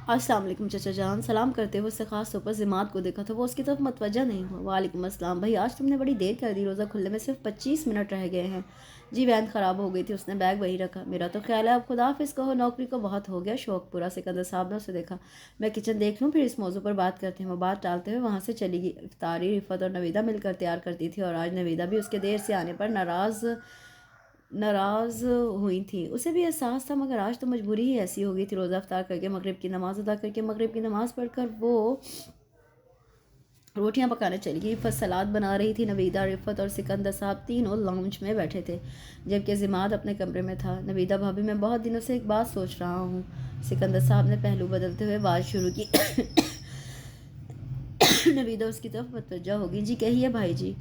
السلام علیکم چچا جان۔ سلام کرتے ہوئے اس سے خاص طور پر جماعت کو دیکھا تو وہ اس کی طرف متوجہ نہیں ہوا۔ وعلیکم السلام بھائی، آج تم نے بڑی دیر کر دی، روزہ کھلنے میں صرف 25 منٹ رہ گئے ہیں۔ جی وین خراب ہو گئی تھی، اس نے بیگ وہیں رکھا۔ میرا تو خیال ہے اب خدا حافظ کہو، نوکری کو بہت ہو گیا شوق پورا۔ سکندر صاحب نے اسے دیکھا۔ میں کچن دیکھ لوں، پھر اس موضوع پر بات کرتے ہیں۔ وہ بات ٹالتے ہوئے وہاں سے چلی گئی۔ افطاری رفعت اور نویدہ مل کر تیار کرتی تھی، اور آج نویدہ بھی اس کے دیر سے آنے پر ناراض ہوئی تھی۔ اسے بھی احساس تھا، مگر آج تو مجبوری ہی ایسی ہو گئی تھی۔ روزہ افطار کر کے مغرب کی نماز ادا کر کے مغرب کی نماز پڑھ کر وہ روٹیاں پکانے چلی گئی۔ رفعت سلاد بنا رہی تھی۔ نویدہ، رفعت اور سکندر صاحب تینوں لاؤنج میں بیٹھے تھے، جبکہ جماعت اپنے کمرے میں تھا۔ نویدہ بھابھی، میں بہت دنوں سے ایک بات سوچ رہا ہوں۔ سکندر صاحب نے پہلو بدلتے ہوئے بات شروع کی۔ نویدہ اس کی طرف متوجہ ہوگی۔ جی کہیے بھائی جی۔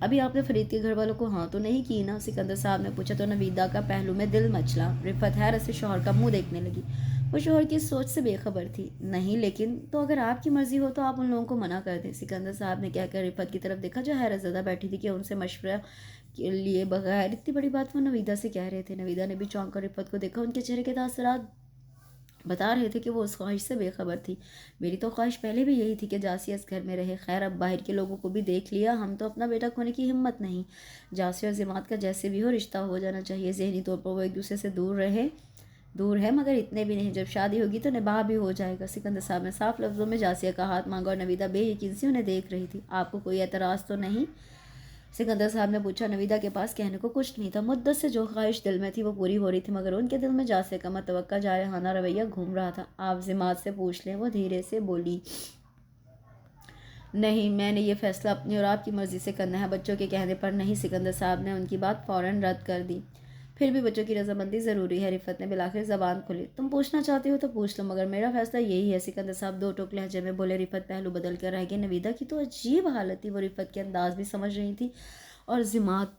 ابھی آپ نے فرید کے گھر والوں کو ہاں تو نہیں کی نا؟ سکندر صاحب نے پوچھا تو نویدہ کا پہلو میں دل مچلا۔ رفعت حیرت سے شوہر کا منہ دیکھنے لگی۔ وہ شوہر کی سوچ سے بے خبر تھی۔ نہیں لیکن تو اگر آپ کی مرضی ہو تو آپ ان لوگوں کو منع کر دیں، سکندر صاحب نے کہہ کر رفعت کی طرف دیکھا جو حیرت زدہ بیٹھی تھی کہ ان سے مشورہ کے لیے بغیر اتنی بڑی بات وہ نویدہ سے کہہ رہے تھے۔ نویدہ نے بھی چونک کر رفعت کو دیکھا۔ ان کے چہرے کے تاثرات بتا رہے تھے کہ وہ اس خواہش سے بے خبر تھی۔ میری تو خواہش پہلے بھی یہی تھی کہ جاسیہ اس گھر میں رہے، خیر اب باہر کے لوگوں کو بھی دیکھ لیا، ہم تو اپنا بیٹا کھونے کی ہمت نہیں۔ جاسیہ اور جماعت کا جیسے بھی ہو رشتہ ہو جانا چاہیے، ذہنی طور پر وہ ایک دوسرے سے دور رہے दूर है मगर इतने भी नहीं, जब शादी होगी तो निभाह भी हो जाएगा। सिकंदर साहब ने साफ लफ्ज़ों में जासिया का हाथ मांगा और नवीदा बेयकीन से उन्हें देख रही थी। आपको कोई एतराज़ तो नहीं? सिकंदर साहब ने पूछा। नवीदा के पास कहने को कुछ नहीं था। मुद्दत से जो ख्वाहिश दिल में थी वो पूरी हो रही थी, मगर उनके दिल में जासिया का मतवक्का जारहाना रवैया घूम रहा था। आप ज़िमात से पूछ लें, वो धीरे से बोली। नहीं, मैंने ये फ़ैसला अपनी और आपकी मर्ज़ी से करना है, बच्चों के कहने पर नहीं। सिकंदर साहब ने उनकी बात फ़ौरन रद्द कर दी। फिर भी बच्चों की रजामंदी ज़रूरी है। रिफ़त ने बिलाखिर ज़बान खोली। तुम पूछना चाहती हो तो पूछ लो, मगर मेरा फ़ैसला यही है। सिकंदर साहब दो टोक लहजे में बोले। रिफ़त पहलू बदल कर रह गई। नवीदा की तो अजीब हालत थी। वो रिफ़त के अंदाज़ भी समझ रही थी और ज़िमात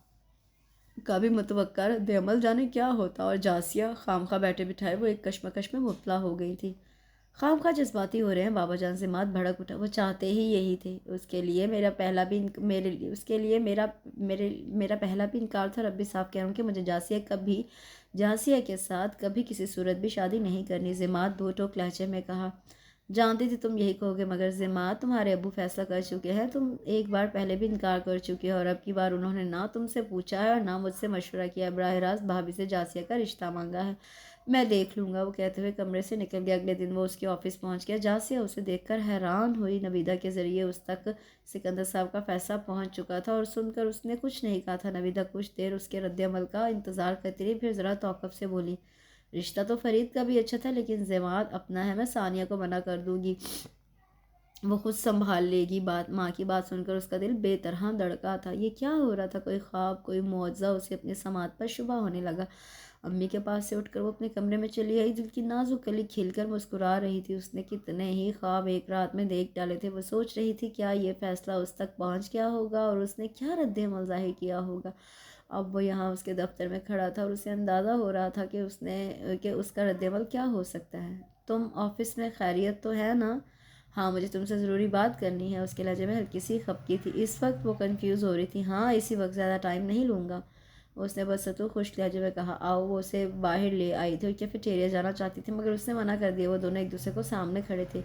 का भी मतवक्का रद्द-ए-अमल जाने क्या होता। और जासिया खामखा बैठे बिठाए वो एक कश्मकश में मुब्तला हो गई थी। खामखा जज्बाती हो रहे हैं बाबा जान। ज़िमात भड़क उठा। वो चाहते ही यही थे। उसके लिए मेरा पहला भी मेरे लिए उसके लिए मेरा पहला भी इनकार था। रब्बी साहब कह रहा हूँ कि मुझे जासिया के साथ कभी किसी सूरत भी शादी नहीं करनी। ज़िमात दो टोक लहजे में कहा। जानती थी तुम यही कहोगे, मगर ज़िमात तुम्हारे अब्बू फैसला कर चुके हैं। तुम एक बार पहले भी इनकार कर चुके हो और अब की बार उन्होंने ना तुमसे पूछा है और ना मुझसे मशवरा किया। बराह रास्त भाभी से जासिया का रिश्ता मांगा है। मैं देख लूँगा, वो कहते हुए कमरे से निकल गया। अगले दिन वो उसके ऑफिस पहुंच गया। जासिया उसे देखकर हैरान हुई। नवीदा के ज़रिए उस तक सिकंदर साहब का फैसला पहुंच चुका था और सुनकर उसने कुछ नहीं कहा था। नवीदा कुछ देर उसके रद्द-ए-अमल का इंतज़ार करती रही, फिर ज़रा तौक़ुफ़ से बोली। रिश्ता तो फ़रीद का भी अच्छा था, लेकिन ज़िमात अपना है, मैं सानिया को मना कर दूँगी, वो खुद संभाल लेगी। बात माँ की बात सुनकर उसका दिल बेतरह धड़का था। ये क्या हो रहा था? कोई ख्वाब, कोई मुआवजा? उसे अपने समात पर शुबा होने लगा। अम्मी के पास से उठकर वो अपने कमरे में चली आई। दिल की नाजुक कली खिलकर मुस्कुरा रही थी। उसने कितने ही ख्वाब एक रात में देख डाले थे। वो सोच रही थी क्या ये फ़ैसला उस तक पहुंच गया होगा और उसने क्या रद्द-ए-अमल ज़ाहिर किया होगा। अब वो यहाँ उसके दफ्तर में खड़ा था और उसे अंदाज़ा हो रहा था कि उसका रद्द-ए-अमल क्या हो सकता है। तुम ऑफिस में खैरियत तो है ना? हाँ, मुझे तुमसे ज़रूरी बात करनी है। उसके लहजे में हल्की सी खपकी थी। इस वक्त वो कंफ्यूज हो रही थी। हाँ, इसी वक्त, ज़्यादा टाइम नहीं लूँगा, उसने बस सतु खुश लहजे में कहा। आओ। वो उसे बाहर ले आई थी और कैफेटेरिया जाना चाहती थी, मगर उसने मना कर दिया। वो दोनों एक दूसरे को सामने खड़े थे।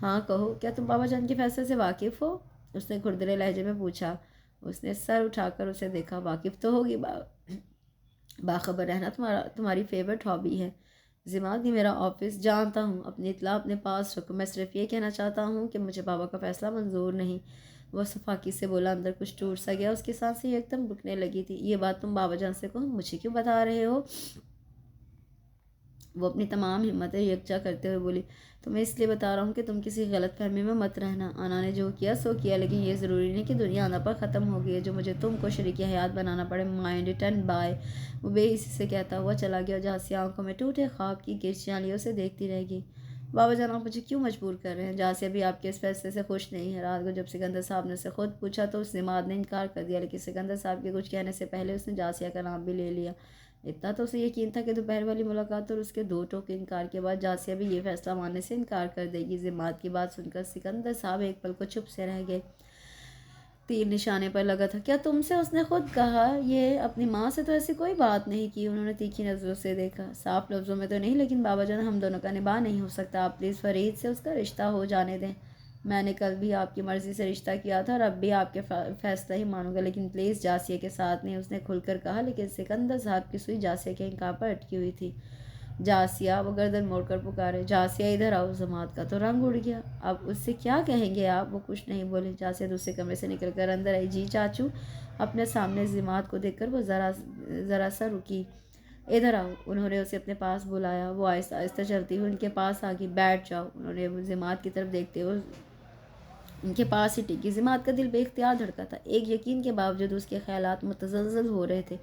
हाँ कहो, क्या तुम बाबा जान के फैसले से वाकिफ़ हो? उसने खुरदरे लहजे में पूछा। उसने सर उठाकर उसे देखा। वाकिफ़ तो होगी, बाखबर रहना तुम्हारी फेवरेट हॉबी है। ज़िमात मेरा ऑफिस जानता हूँ, अपनी इत्तला अपने पास रखो। मैं सिर्फ ये कहना चाहता हूँ कि मुझे बाबा का फ़ैसला मंजूर नहीं। वह सफाकी से बोला। अंदर कुछ टूट सा गया। उसकी सांसें एकदम रुकने लगी थी। ये बात तुम बाबा जान से कहो, मुझे क्यों बता रहे हो? वो अपनी तमाम हिम्मतें यकजा करते हुए बोली। तो मैं इसलिए बता रहा हूँ कि तुम किसी गलत फहमी में मत रहना। आना ने जो किया सो किया, लेकिन ये ज़रूरी नहीं कि दुनिया आना पर ख़त्म हो गई है जो मुझे तुमको शरीक हयात बनाना पड़े। Mind it and bye. वो बेइसी से कहता हुआ चला गया और जासिया आंखों में टूटे ख्वाब की किरचियालियों से देखती रह गई। बाबा जान, आप मुझे क्यों मजबूर कर रहे हैं? जासिया भी आपके इस फैसले से खुश नहीं है। रात को जब सिकंदर साहब ने उसे खुद पूछा तो उस ज़िमात ने इनकार कर दिया, लेकिन सिकंदर साहब के कुछ कहने से पहले उसने जासिया का नाम भी ले लिया। इतना तो उसे यकीन था कि दोपहर वाली मुलाकात और उसके दो टोक इनकार के बाद जासिया भी ये फैसला मानने से इनकार कर देगी। ज़िमात की बात सुनकर सिकंदर साहब एक पल को चुप से रह गए। तीर निशाने पर लगा था। क्या तुमसे उसने खुद कहा? ये अपनी माँ से तो ऐसी कोई बात नहीं की। उन्होंने तीखी नज़रों से देखा। साफ लफ्ज़ों में तो नहीं, लेकिन बाबा जान, हम दोनों का निभाह नहीं हो सकता। आप प्लीज़ फरीद से उसका रिश्ता हो जाने दें। मैंने कल भी आपकी मर्ज़ी से रिश्ता किया था और अब भी आपके फैसला ही मानूंगा, लेकिन प्लीज़ जासिया के साथ नहीं, उसने खुलकर कहा। लेकिन सिकंदर साहब की सुई जासिया के इनकार पर अटकी हुई थी। जासिया, वो गर्दन मोड़कर पुकारे। जासिया, इधर आओ। ज़मात का तो रंग उड़ गया। अब उससे क्या कहेंगे आप? वो कुछ नहीं बोले। जासिया दूसरे कमरे से निकलकर अंदर आई। जी चाचू। अपने सामने ज़िमात को देखकर वो ज़रा सा रुकी। इधर आओ। उन्होंने उसे अपने पास बुलाया। वो आहिस्ता आहिस्ता चलती हुई उनके पास आ गई। बैठ जाओ। उन्होंने ज़िमात की तरफ देखते हुए उनके पास ही टिकी। ज़िमात का दिल बेख्तियार धड़का था। एक यकीन के बावजूद उसके ख्यालात मुतज़लज़ल हो रहे थे।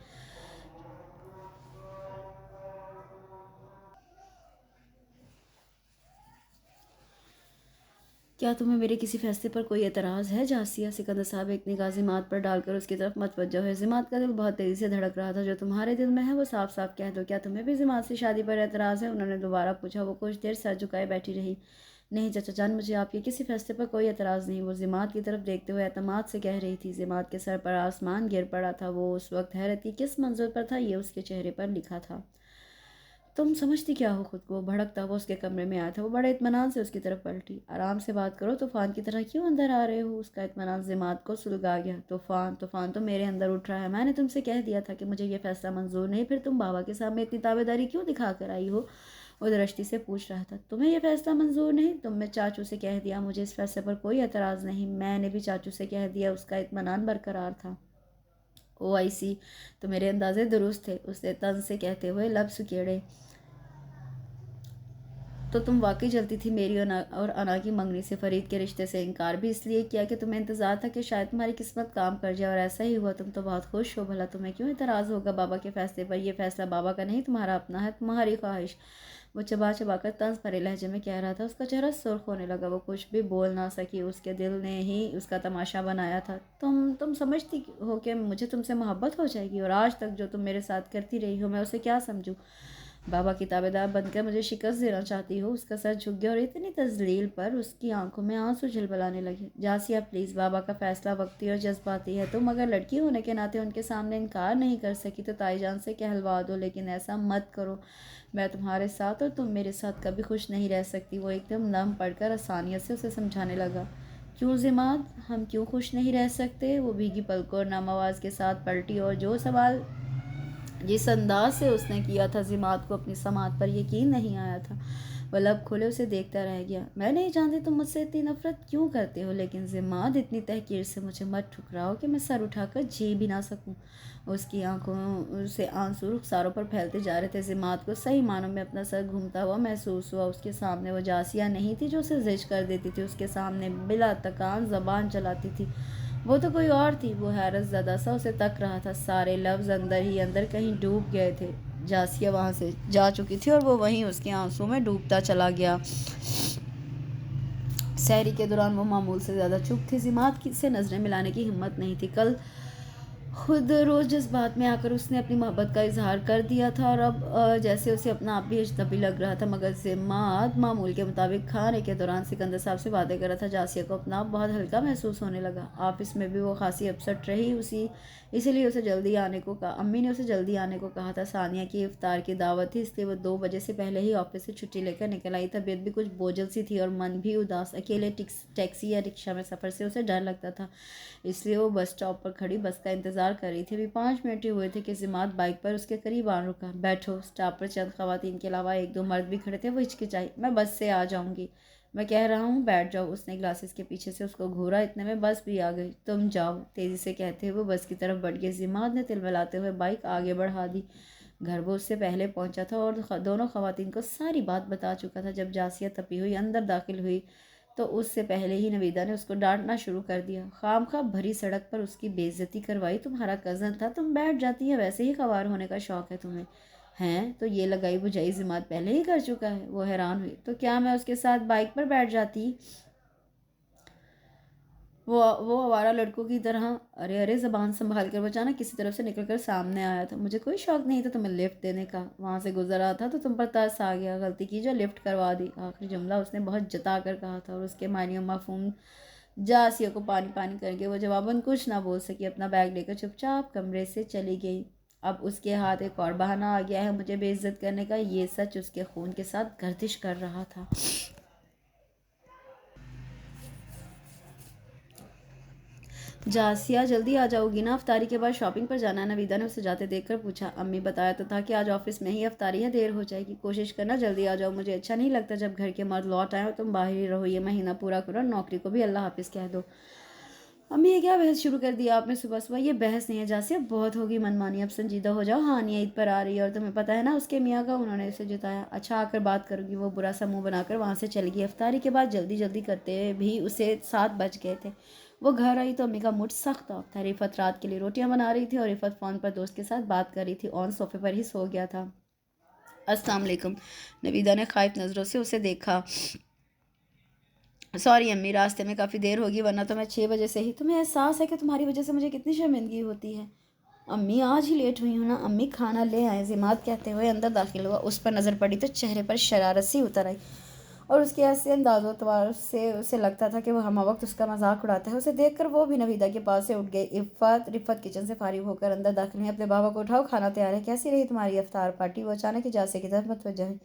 क्या तुम्हें मेरे किसी फैसले पर कोई एतराज़ है जासिया? सिकंदर साहब एक निगाह ज़िमात पर डालकर उसकी तरफ मतवज्जो है। ज़िमात का दिल बहुत तेज़ी से धड़क रहा था। जो तुम्हारे दिल में है वो साफ साफ कह दो। क्या तुम्हें भी ज़िमात से शादी पर एतराज़ है? उन्होंने दोबारा पूछा। वो कुछ देर सर झुकाए बैठी रही। नहीं चाचा जान, मुझे आपके किसी फैसले पर कोई एतराज़ नहीं। वो ज़िमात की तरफ देखते हुए एतमाद से कह रही थी। ज़िमात के सर पर आसमान गिर पड़ा था। वो उस वक्त हैरत की किस मंज़र पर था, ये उसके चेहरे पर लिखा था। तुम समझती क्या हो खुद को? भड़कता हुआ उसके कमरे में आया था। वो बड़े इत्मीनान से उसकी तरफ पलटी। आराम से बात करो, तूफान की तरह क्यों अंदर आ रहे हो? उसका इत्मीनान ज़िमात को सुलगा गया। तूफान तो मेरे अंदर उठ रहा है। मैंने तुमसे कह दिया था कि मुझे ये फैसला मंजूर नहीं, फिर तुम बाबा के सामने इतनी ताबेदारी क्यों दिखा कर आई हो? वो दृष्टि से पूछ रहा था। तुम्हें यह फैसला मंजूर नहीं? तुमने चाचू से कह दिया। मुझे इस फैसले पर कोई एतराज़ नहीं। मैंने भी चाचू से कह दिया। उसका इत्मीनान बरकरार था। ओ आई सी, तो मेरे अंदाजे दुरुस्त थे, उसने तंज से कहते हुए लब सुकेड़े। तो तुम वाकई जलती थी मेरी और अना की मंगनी से। फरीद के रिश्ते से इनकार भी इसलिए किया कि तुम्हें इंतजार था कि शायद तुम्हारी किस्मत काम कर जाए, और ऐसा ही हुआ। तुम तो बहुत खुश हो। भला तुम्हें क्यों एतराज़ होगा बाबा के फैसले पर? यह फैसला बाबा का नहीं, तुम्हारा अपना है, तुम्हारी ख्वाहिश। वो चबा चबा कर तंज भरे लहजे में कह रहा था। उसका चेहरा सुर्ख होने लगा। वो कुछ भी बोल ना सकी। उसके दिल ने ही उसका तमाशा बनाया था। तुम समझती हो कि मुझे तुमसे मोहब्बत हो जाएगी? और आज तक जो तुम मेरे साथ करती रही हो, मैं उसे क्या समझूं? बाबा की ताबेदार बनकर मुझे शिकस्त देना चाहती हो? उसका सर झुक गया और इतनी तजलील पर उसकी आंखों में आंसू झलबलाने लगे। जासिया प्लीज़, बाबा का फैसला वक्ती और जज्बाती है। तुम अगर लड़की होने के नाते उनके सामने इनकार नहीं कर सकी तो ताईजान से कहलवा दो, लेकिन ऐसा मत करो। मैं तुम्हारे साथ और तुम मेरे साथ कभी खुश नहीं रह सकती। वो एकदम नम पड़कर आसानियत से उसे समझाने लगा। क्यों जिमाद, हम क्यों खुश नहीं रह सकते? वो भीगी पलकों और नम आवाज़ के साथ पलटी, और जो सवाल जिस अंदाज से उसने किया था, जिमाद को अपनी समात पर यकीन नहीं आया था। वह लब खोले उसे देखता रह गया। मैं नहीं जानती तुम मुझसे इतनी नफरत क्यों करते हो, लेकिन जिमाद इतनी तहकीर से मुझे मत ठुकराओ कि मैं सर उठाकर जी भी ना सकूं। उसकी आंखों से आंसू रुखसारों पर फैलते जा रहे थे। जिमाद को सही मानों में अपना सर घूमता हुआ महसूस हुआ। उसके सामने वो जासिया नहीं थी जो उसे जिज कर देती थी। उसके सामने बिला तकान जबान चलाती थी। वो तो कोई और थी। वो हैरत ज़दा सा उसे तक रहा था। सारे लफ्ज़ अंदर ही अंदर कहीं डूब गए थे। जासिया वहाँ से जा चुकी थी और वो वहीं उसके आंसू में डूबता चला गया। सहरी के दौरान वो मामूल से ज़्यादा चुप थी। जिमात से नज़रें मिलाने की हिम्मत नहीं थी। कल खुद रोज़ जज्बात में आकर उसने अपनी मोहब्बत का इजहार कर दिया था, और अब जैसे उसे अपना आप भी अजनबी लग रहा था। मगर जिमात मामूल के मुताबिक खाने के दौरान सिकंदर साहब से बातें कर रहा था। जासिया को अपना आप बहुत हल्का महसूस होने लगा। ऑफिस में भी वो खासी अपसेट रही। इसीलिए उसे जल्दी आने को कहा। अम्मी ने उसे जल्दी आने को कहा था। सानिया की इफ्तार की दावत थी, इसलिए वो 2 बजे से पहले ही ऑफिस से छुट्टी लेकर निकल आई। तबीयत भी कुछ बोझल सी थी और मन भी उदास। अकेले टैक्सी या रिक्शा में सफ़र से उसे डर लगता था, इसलिए वो बस स्टॉप पर खड़ी बस का इंतज़ार कर रही थी। अभी 5 मिनट ही हुए थे कि जिमात बाइक पर उसके करीब आ रुका। बैठो। स्टॉप पर चंद खवातीन के अलावा 1-2 मर्द भी खड़े थे। वो हिचकिचाई। मैं बस से आ जाऊंगी। मैं कह रहा हूँ बैठ जाओ। उसने ग्लासेस के पीछे से उसको घूरा। इतने में बस भी आ गई। तुम जाओ, तेज़ी से कहते हुए वो बस की तरफ बढ़ गई। जिमात ने तिलमिलाते हुए बाइक आगे बढ़ा दी। घर वो उससे पहले पहुंचा था और दोनों खवातीन को सारी बात बता चुका था। जब जासिया तपी हुई अंदर दाखिल हुई तो उससे पहले ही नवीदा ने उसको डांटना शुरू कर दिया। खामखा भरी सड़क पर उसकी बेइज्जती करवाई। तुम्हारा कज़न था, तुम बैठ जाती है। वैसे ही ख़वार होने का शौक़ है तुम्हें, हैं? तो ये लगाई बुझाई जिमात पहले ही कर चुका है। वो हैरान हुई। तो क्या मैं उसके साथ बाइक पर बैठ जाती, वो आवारा लड़कों की तरह? अरे अरे, ज़बान संभाल कर। बचाना किसी तरफ से निकल कर सामने आया था। मुझे कोई शौक़ नहीं था तुम्हें लिफ्ट देने का। वहाँ से गुजर रहा था तो तुम पर तरस आ गया। गलती की जो लिफ्ट करवा दी। आखिरी जुमला उसने बहुत जता कर कहा था और उसके मानी मफहूम जासिया को पानी पानी करके वो जवाबन कुछ ना बोल सकी। अपना बैग लेकर चुपचाप कमरे से चली गई। अब उसके हाथ एक और बहाना आ गया है मुझे बेइज्जत करने का। ये सच उसके खून के साथ गर्दिश कर रहा था। जासिया, जल्दी आ जाओगी ना? अफ्तारी के बाद शॉपिंग पर जाना है। नवीदा ने उसे जाते देखकर पूछा। अम्मी, बताया तो था कि आज ऑफिस में ही अफ्तारी है, देर हो जाएगी। कोशिश करना जल्दी आ जाओ। मुझे अच्छा नहीं लगता जब घर के मर्द लौट आए और तुम बाहर ही रहो। ये महीना पूरा करो, नौकरी को भी अल्लाह हाफिज़ कह दो। अम्मी, ये क्या बहस शुरू कर दिया आपने सुबह सुबह? ये बहस नहीं है जासिया, बहुत होगी मनमानी। अब संजीदा हो जाओ। हानिया ईद पर आ रही है और तुम्हें पता है ना उसके मियाँ का, उन्होंने उसे जिताया। अच्छा, आकर बात करूँगी। वो बुरा सा मुँह बनाकर वहाँ से चली गई। अफ्तारी के बाद जल्दी जल्दी करते भी उसे 7 बज गए थे। वो घर आई तो अम्मी का मूड सख्त ऑफ था। रिफत रात के लिए रोटियां बना रही थी और रिफत फ़ोन पर दोस्त के साथ बात कर रही थी। ऑन सोफे पर ही सो गया था। अस्सलाम वालेकुम। नवीदा ने खाइफ नज़रों से उसे देखा। सॉरी अम्मी, रास्ते में काफ़ी देर होगी, वरना तो मैं 6 बजे से ही। तुम्हें एहसास है कि तुम्हारी वजह से मुझे कितनी शर्मिंदगी होती है? अम्मी, आज ही लेट हुई हूँ ना। अम्मी, खाना ले आए। जिमात कहते हुए अंदर दाखिल हुआ। उस पर नज़र पड़ी तो चेहरे पर शरारत सी उतर आई। اور اس کے ایسے انداز و تبار سے اسے لگتا تھا کہ وہ ہمہ وقت اس کا مذاق اڑاتا ہے۔ اسے دیکھ کر وہ بھی نویدہ کے پاس سے اٹھ گئی۔ رفت کچن سے فارغ ہو کر اندر داخل ہوئی۔ اپنے بابا کو اٹھاؤ، کھانا تیار ہے، کیسی رہی تمہاری افطار پارٹی؟ وہ اچانک جاسیہ کی طرف متوجہ ہوئی۔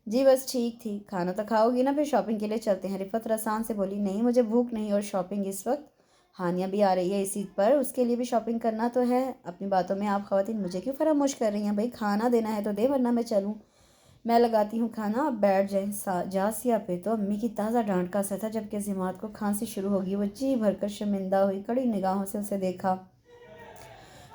جی بس ٹھیک تھی۔ کھانا تو کھاؤ گی نا، پھر شاپنگ کے لیے چلتے ہیں۔ رفت رسان سے بولی۔ نہیں مجھے بھوک نہیں، اور شاپنگ اس وقت؟ ہانیہ بھی آ رہی ہے اسی پر، اس کے لیے بھی شاپنگ کرنا تو ہے۔ اپنی باتوں میں آپ خواتین مجھے کیوں فراموش کر رہی ہیں؟ بھائی کھانا دینا ہے تو دے، ورنہ میں چلوں؟ میں لگاتی ہوں کھانا، آپ بیٹھ جائیں۔ جاسیہ پہ تو امی کی تازہ ڈانٹ کا اثر تھا۔ جب کہ ضماد کو کھانسی شروع ہوگی، وہ جی بھر کر شرمندہ ہوئی، کڑی نگاہوں سے اسے دیکھا۔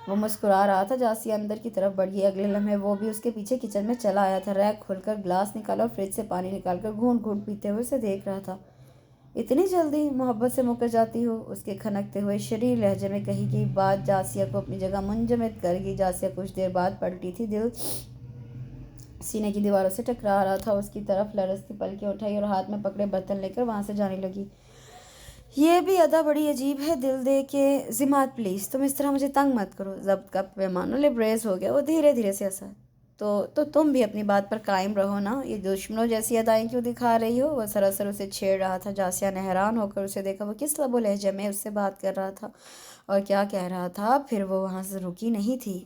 وہ مسکرا رہا تھا۔ جاسیہ اندر کی طرف بڑھ گئی۔ اگلے لمحے وہ بھی اس کے پیچھے کچن میں چلا آیا تھا۔ ریک کھول کر گلاس نکالا اور فریج سے پانی نکال کر گھونٹ گھونٹ پیتے ہوئے اسے دیکھ رہا تھا۔ اتنی جلدی محبت سے مکر جاتی ہو؟ اس کے کھنکتے ہوئے شریر لہجے میں کہی گئی بات جاسیہ کو اپنی جگہ منجمد کر گئی۔ جاسیہ کچھ دیر بعد پلٹی تھی، دل سینے کی دیواروں سے ٹکرا رہا تھا۔ اس کی طرف لرزتی پلکیں اٹھائی اور ہاتھ میں پکڑے برتن لے کر وہاں سے جانے لگی۔ یہ بھی ادا بڑی عجیب ہے، دل دے کے۔ ضماد پلیز تم اس طرح مجھے تنگ مت کرو۔ ضبط کا پیمانہ لبریز ہو گیا۔ وہ دھیرے دھیرے سے ہنسا۔ تو تم بھی اپنی بات پر قائم رہو نا، یہ دشمنوں جیسی ادائیں کیوں دکھا رہی ہو؟ وہ سراسر اسے چھیڑ رہا تھا۔ جاسیہ نے حیران ہو کر اسے دیکھا۔ وہ کس لب و لہجے میں اس سے بات کر رہا تھا اور کیا کہہ رہا تھا؟ پھر وہ وہاں سے رکی نہیں تھی۔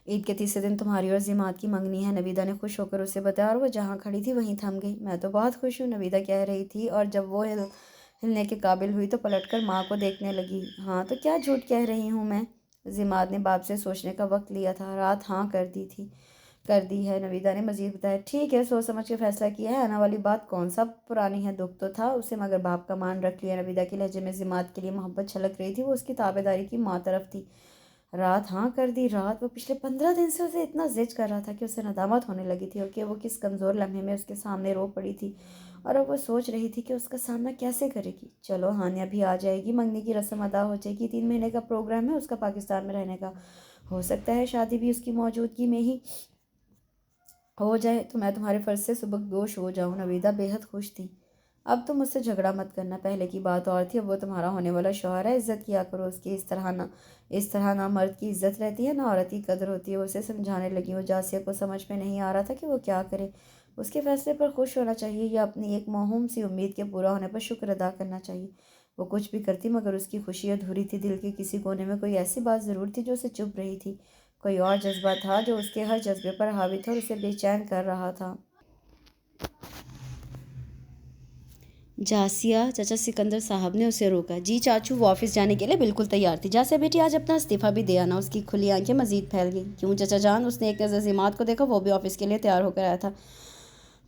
عید کے تیسرے دن تمہاری اور ضماد کی منگنی ہے، نویدہ نے خوش ہو کر اسے بتایا، اور وہ جہاں کھڑی تھی وہیں تھم گئی۔ میں تو بہت خوش ہوں، نویدہ کہہ رہی تھی، اور جب وہ ہلنے کے قابل ہوئی تو پلٹ کر ماں کو دیکھنے لگی۔ ہاں تو کیا جھوٹ کہہ رہی ہوں میں؟ ضماد نے باپ سے سوچنے کا وقت لیا تھا۔ رات ہاں کر دی ہے، نویدہ نے مزید بتایا۔ ٹھیک ہے، سوچ سمجھ کے فیصلہ کیا ہے، آنا والی بات کون سا پرانی ہے؟ دکھ تو تھا اسے، مگر باپ کا مان رکھ لیا۔ نویدہ کے لہجے میں ضماد کے لیے محبت چھلک رہی تھی، وہ اس کی تابع داری کی ماں طرف تھی۔ رات ہاں کر دی؟ رات وہ پچھلے 15 دن سے اسے اتنا زج کر رہا تھا کہ اسے ندامت ہونے لگی تھی، اور کہ وہ کس کمزور لمحے میں اس کے سامنے رو پڑی تھی، اور اب وہ سوچ رہی تھی کہ اس کا سامنا کیسے کرے گی۔ چلو ہانیہ بھی آ جائے گی، منگنی کی رسم ادا ہو جائے گی۔ 3 مہینے کا پروگرام ہے اس کا پاکستان میں رہنے کا، ہو سکتا ہے شادی بھی اس کی موجودگی میں ہی ہو جائے، تو میں تمہارے فرض سے سبکدوش ہو جاؤں۔ نویدہ بے حد خوش تھی۔ اب تم مجھ سے جھگڑا مت کرنا، پہلے کی بات اور تھی، اب وہ تمہارا ہونے والا شوہر ہے، عزت کیا کرو اس کی۔ اس طرح نہ مرد کی عزت رہتی ہے، نہ عورت کی قدر ہوتی ہے۔ وہ اسے سمجھانے لگی۔ وہ جاسیہ کو سمجھ میں نہیں آ رہا تھا کہ وہ کیا کرے۔ اس کے فیصلے پر خوش ہونا چاہیے یا اپنی ایک موہوم سی امید کے پورا ہونے پر شکر ادا کرنا چاہیے؟ وہ کچھ بھی کرتی مگر اس کی خوشی ادھوری تھی۔ دل کے کسی کونے میں کوئی ایسی بات ضرور تھی جو اسے چبھ رہی تھی، کوئی اور جذبہ تھا جو اس کے ہر جذبے پر حاوی تھا اور اسے بے چین کر رہا تھا۔ جاسیہ، چچا سکندر صاحب نے اسے روکا۔ جی چاچو، وہ آفس جانے کے لیے بالکل تیار تھی۔ جاسیہ بیٹی آج اپنا استعفیٰ بھی دے آنا۔ اس کی کھلی آنکھیں مزید پھیل گئیں۔ کیوں چچا جان؟ اس نے ایک نظر ضماد کو دیکھا، وہ بھی آفس کے لیے تیار ہو کر آیا تھا،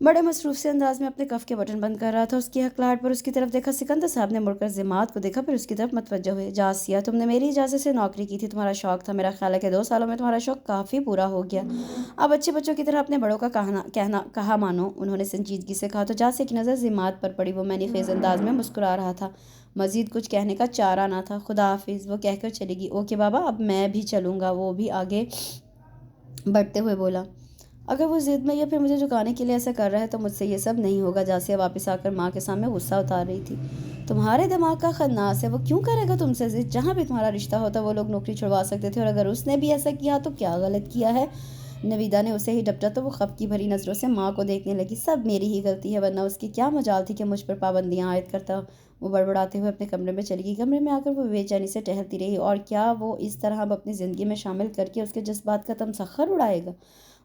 بڑے مصروف سے انداز میں اپنے کف کے بٹن بند کر رہا تھا۔ اس کی ہکلاہٹ پر اس کی طرف دیکھا۔ سکندر صاحب نے مڑ کر ضماد کو دیکھا، پھر اس کی طرف متوجہ ہوئے۔ جاسیہ، تم نے میری اجازت سے نوکری کی تھی، تمہارا شوق تھا، میرا خیال ہے کہ 2 سالوں میں تمہارا شوق کافی پورا ہو گیا، اب اچھے بچوں کی طرح اپنے بڑوں کا کہا مانو۔ انہوں نے سنجیدگی سے کہا تو جاسیہ کی نظر ضماد پر پڑی۔ وہ منی خیز انداز میں مسکرا رہا تھا، مزید کچھ کہنے کا چارہ نہ تھا۔ خدا حافظ، وہ کہہ کر چلی گئی۔ اوکے بابا، اب میں بھی چلوں گا، وہ بھی آگے بڑھتے ہوئے بولا۔ اگر وہ ضد میں یا پھر مجھے جھکانے کے لیے ایسا کر رہا ہے تو مجھ سے یہ سب نہیں ہوگا۔ جاسیہ واپس آ کر ماں کے سامنے غصہ اتار رہی تھی۔ تمہارے دماغ کا خناس ہے، وہ کیوں کرے گا تم سے ضد؟ جہاں بھی تمہارا رشتہ ہوتا وہ لوگ نوکری چھڑوا سکتے تھے، اور اگر اس نے بھی ایسا کیا تو کیا غلط کیا ہے؟ نویدہ نے اسے ہی ڈپٹا تو وہ خفقی بھری نظروں سے ماں کو دیکھنے لگی۔ سب میری ہی غلطی ہے، ورنہ اس کی کیا مجال تھی کہ مجھ پر پابندیاں عائد کرتا؟ وہ بڑبڑاتے ہوئے اپنے کمرے میں چلی گئی۔ کمرے میں آ کر وہ بے چینی سے ٹہلتی رہی، اور کیا وہ اس طرح اب اپنی زندگی میں شامل کر کے اس کے جذبات کا تمسخر اڑائے گا،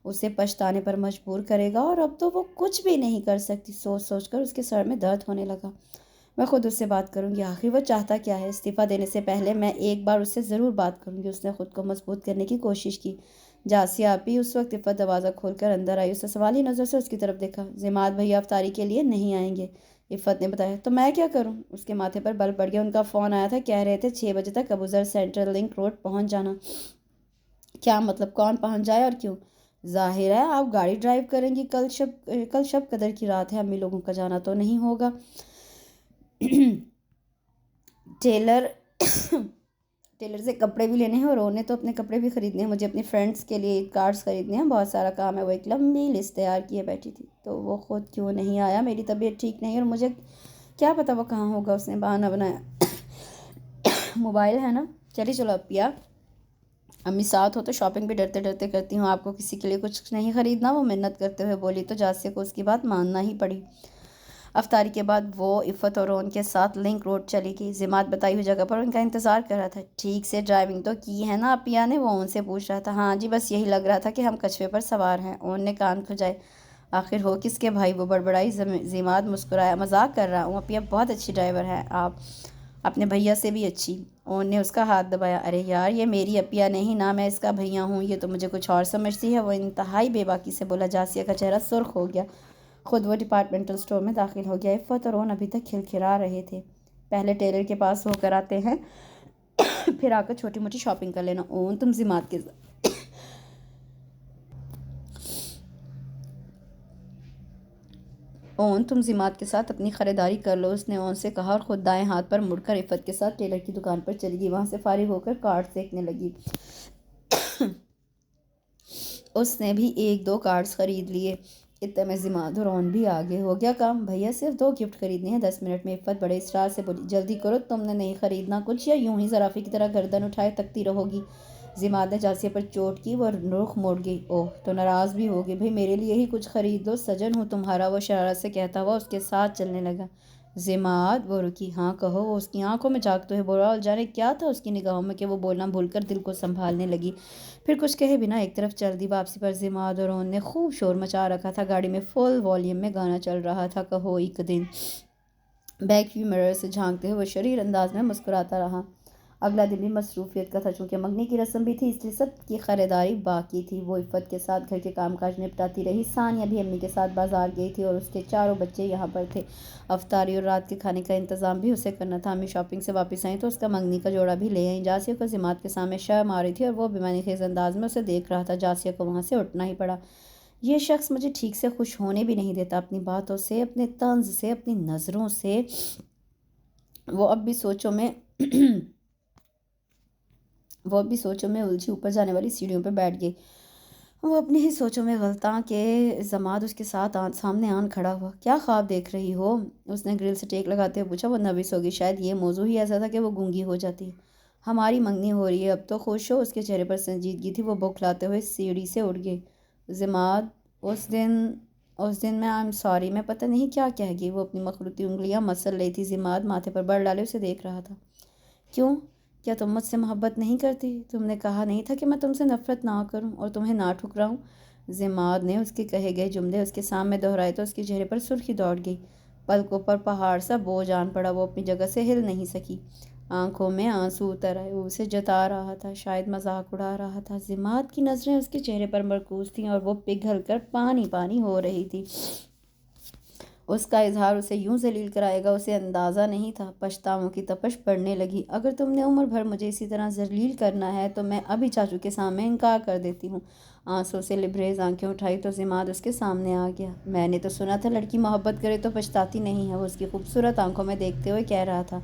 اسے پچھتانے پر مجبور کرے گا؟ اور اب تو وہ کچھ بھی نہیں کر سکتی۔ سوچ سوچ کر اس کے سر میں درد ہونے لگا۔ میں خود اس سے بات کروں گی، آخر وہ چاہتا کیا ہے؟ استعفیٰ دینے سے پہلے میں ایک بار اس سے ضرور بات کروں گی۔ اس نے خود کو مضبوط کرنے کی کوشش کی۔ جاسیہ آپی، اس وقت عفت دروازہ کھول کر اندر آئی۔ اس نے سوالی نظر سے اس کی طرف دیکھا۔ ضماد بھیا افطاری کے لیے نہیں آئیں گے، عفت نے بتایا۔ تو میں کیا کروں؟ اس کے ماتھے پر بل پڑ گیا۔ ان کا فون آیا تھا، کہہ رہے تھے 6 بجے تک ابوذر سینٹرل لنک روڈ پہنچ جانا۔ کیا مطلب کون پہنچ جائے اور کیوں؟ ظاہر ہے آپ گاڑی ڈرائیو کریں گی، کل شب قدر کی رات ہے، امی لوگوں کا جانا تو نہیں ہوگا۔ ٹیلر سے کپڑے بھی لینے ہیں، اور انہیں تو اپنے کپڑے بھی خریدنے ہیں۔ مجھے اپنی فرینڈس کے لیے کارڈز خریدنے ہیں، بہت سارا کام ہے۔ وہ ایک لمبی لسٹ تیار کیے بیٹھی تھی۔ تو وہ خود کیوں نہیں آیا؟ میری طبیعت ٹھیک نہیں، اور مجھے کیا پتہ وہ کہاں ہوگا؟ اس نے بہانہ بنایا۔ موبائل ہے نا، چلو اب پیا امی ساتھ ہو تو شاپنگ بھی ڈرتے ڈرتے کرتی ہوں، آپ کو کسی کے لیے کچھ نہیں خریدنا؟ وہ منت کرتے ہوئے بولی تو جاسیہ کو اس کی بات ماننا ہی پڑی۔ افطاری کے بعد وہ عفت اور رون کے ساتھ لنک روڈ چلی گئی۔ ضماد بتائی ہوئی جگہ پر ان کا انتظار کر رہا تھا۔ ٹھیک سے ڈرائیونگ تو کی ہے نا اپیا نے؟ وہ ان سے پوچھ رہا تھا۔ ہاں جی، بس یہی لگ رہا تھا کہ ہم کچھوے پر سوار ہیں۔ اون نے کان کھجائے۔ آخر ہو کس کے بھائی؟ وہ بڑبڑائی۔ ضماد مسکرایا۔ مذاق کر رہا ہوں اپیا، بہت اچھی ڈرائیور ہے آپ، اپنے بھیا سے بھی اچھی۔ اون نے اس کا ہاتھ دبایا۔ ارے یار، یہ میری اپیا نہیں نا، میں اس کا بھیا ہوں، یہ تو مجھے کچھ اور سمجھتی ہے۔ وہ انتہائی بے باکی سے بولا۔ جاسیہ کا چہرہ سرخ ہو گیا۔ خود وہ ڈپارٹمنٹل اسٹور میں داخل ہو گیا۔ عفت اور اون ابھی تک کھلکھلا رہے تھے۔ پہلے ٹیلر کے پاس ہو کر آتے ہیں، پھر آ کر چھوٹی موٹی شاپنگ کر لینا۔ تم ضماد کے ساتھ اپنی خریداری کر لو، اس نے اون سے کہا اور خود دائیں ہاتھ پر مڑ کر عفت کے ساتھ ٹیلر کی دکان پر چلی گئی۔ وہاں سے فارغ ہو کر کارڈ دیکھنے لگی۔ اس نے بھی 1-2 کارڈز خرید لیے۔ اتنے میں ضماد اور اون بھی آگے۔ ہو گیا کام بھیا، صرف 2 گفٹ خریدنے ہیں 10 منٹ میں۔ عفت بڑے اصرار سے بولی۔ جلدی کرو، تم نے نہیں خریدنا کچھ یا یوں ہی زرافے کی طرح گردن اٹھائے تکتی رہو گی؟ ضماد نے جاسیہ پر چوٹ کی۔ وہ رخ موڑ گئی۔ اوہ، تو ناراض بھی ہوگی؟ بھئی میرے لیے ہی کچھ خرید لو، سجن ہوں تمہارا، وہ شرارت سے کہتا ہوا اس کے ساتھ چلنے لگا۔ ضماد، وہ رکی۔ ہاں کہو۔ وہ اس کی آنکھوں میں جھانکتے ہوئے بولا اور جانے کیا تھا اس کی نگاہوں میں کہ وہ بولنا بھول کر دل کو سنبھالنے لگی۔ پھر کچھ کہے بنا ایک طرف چل دی۔ واپسی پر ضماد اور اون نے خوب شور مچا رکھا تھا۔ گاڑی میں فل والیوم میں گانا چل رہا تھا، کہو ایک دن۔ بیک ویو مرر سے جھانکتے ہوئے وہ شریر انداز میں مسکراتا رہا۔ اگلا دن بھی مصروفیت کا تھا، چونکہ منگنی کی رسم بھی تھی اس لیے سب کی خریداری باقی تھی۔ وہ عفت کے ساتھ گھر کے کام کاج نپٹاتی رہی۔ ثانیہ بھی امی کے ساتھ بازار گئی تھی اور اس کے 4 بچے یہاں پر تھے۔ افطاری اور رات کے کھانے کا انتظام بھی اسے کرنا تھا۔ امی شاپنگ سے واپس آئیں تو اس کا منگنی کا جوڑا بھی لے آئیں۔ جاسیہ کو ضماد کے سامنے شرم آ رہی تھی اور وہ بےمعنی خیز انداز میں اسے دیکھ رہا تھا۔ جاسیہ کو وہاں سے اٹھنا ہی پڑا۔ یہ شخص مجھے ٹھیک سے خوش ہونے بھی نہیں دیتا، اپنی باتوں سے، اپنے طنز سے، اپنی نظروں سے۔ وہ اب بھی سوچوں میں الجھی اوپر جانے والی سیڑھیوں پہ بیٹھ گئی۔ وہ اپنی ہی سوچوں میں غلطاں کہ ضماد اس کے ساتھ سامنے آن کھڑا ہوا۔ کیا خواب دیکھ رہی ہو؟ اس نے گرل سے ٹیک لگاتے ہوئے پوچھا۔ وہ نروس ہوگی، شاید یہ موضوع ہی ایسا تھا کہ وہ گونگی ہو جاتی۔ ہماری منگنی ہو رہی ہے، اب تو خوش ہو؟ اس کے چہرے پر سنجیدگی تھی۔ وہ بوکھلاتے ہوئے سیڑھی سے اٹھ گئی۔ ضماد، اس دن میں آئی ایم سوری، میں پتہ نہیں کیا کہہ گئی۔ وہ اپنی مخروطی انگلیاں مسل رہی تھی۔ ضماد ماتھے پر بر ڈالے اسے دیکھ رہا تھا۔ کیوں؟ کیا تم مجھ سے محبت نہیں کرتی؟ تم نے کہا نہیں تھا کہ میں تم سے نفرت نہ کروں اور تمہیں نہ ٹھکراؤں؟ ضماد نے اس کے کہے گئے جملے اس کے سامنے دہرائے تو اس کے چہرے پر سرخی دوڑ گئی۔ پلکوں پر پہاڑ سا بوجھ آن پڑا۔ وہ اپنی جگہ سے ہل نہیں سکی۔ آنکھوں میں آنسو اتر آئے۔ وہ اسے جتا رہا تھا، شاید مذاق اڑا رہا تھا۔ ضماد کی نظریں اس کے چہرے پر مرکوز تھیں اور وہ پگھل کر پانی پانی ہو رہی تھی۔ اس کا اظہار اسے یوں ذلیل کرائے گا اسے اندازہ نہیں تھا۔ پچھتاووں کی تپش بڑھنے لگی۔ اگر تم نے عمر بھر مجھے اسی طرح ذلیل کرنا ہے تو میں ابھی چاچو کے سامنے انکار کر دیتی ہوں۔ آنسوں سے لبریز آنکھیں اٹھائی تو ضماد اس کے سامنے آ گیا۔ میں نے تو سنا تھا لڑکی محبت کرے تو پچھتاتی نہیں ہے، وہ اس کی خوبصورت آنکھوں میں دیکھتے ہوئے کہہ رہا تھا۔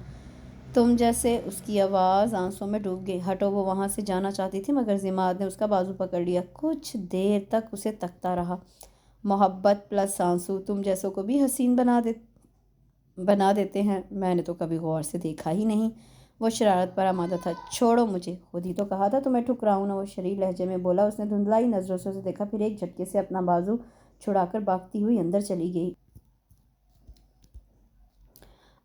تم جیسے۔ اس کی آواز آنسوں میں ڈوب گئی۔ ہٹو، وہ وہاں سے جانا چاہتی تھی مگر ضماد نے اس کا بازو پکڑ لیا۔ کچھ دیر تک اسے تکتا رہا۔ محبت پلس آنسو، تم جیسوں کو بھی حسین بنا دیتے ہیں، میں نے تو کبھی غور سے دیکھا ہی نہیں۔ وہ شرارت پر آمادہ تھا۔ چھوڑو مجھے، خود ہی تو کہا تھا تمہیں ٹھکراؤں نہ، وہ شریر لہجے میں بولا۔ اس نے دھندلائی نظروں سے اسے دیکھا، پھر ایک جھٹکے سے اپنا بازو چھڑا کر بھاگتی ہوئی اندر چلی گئی۔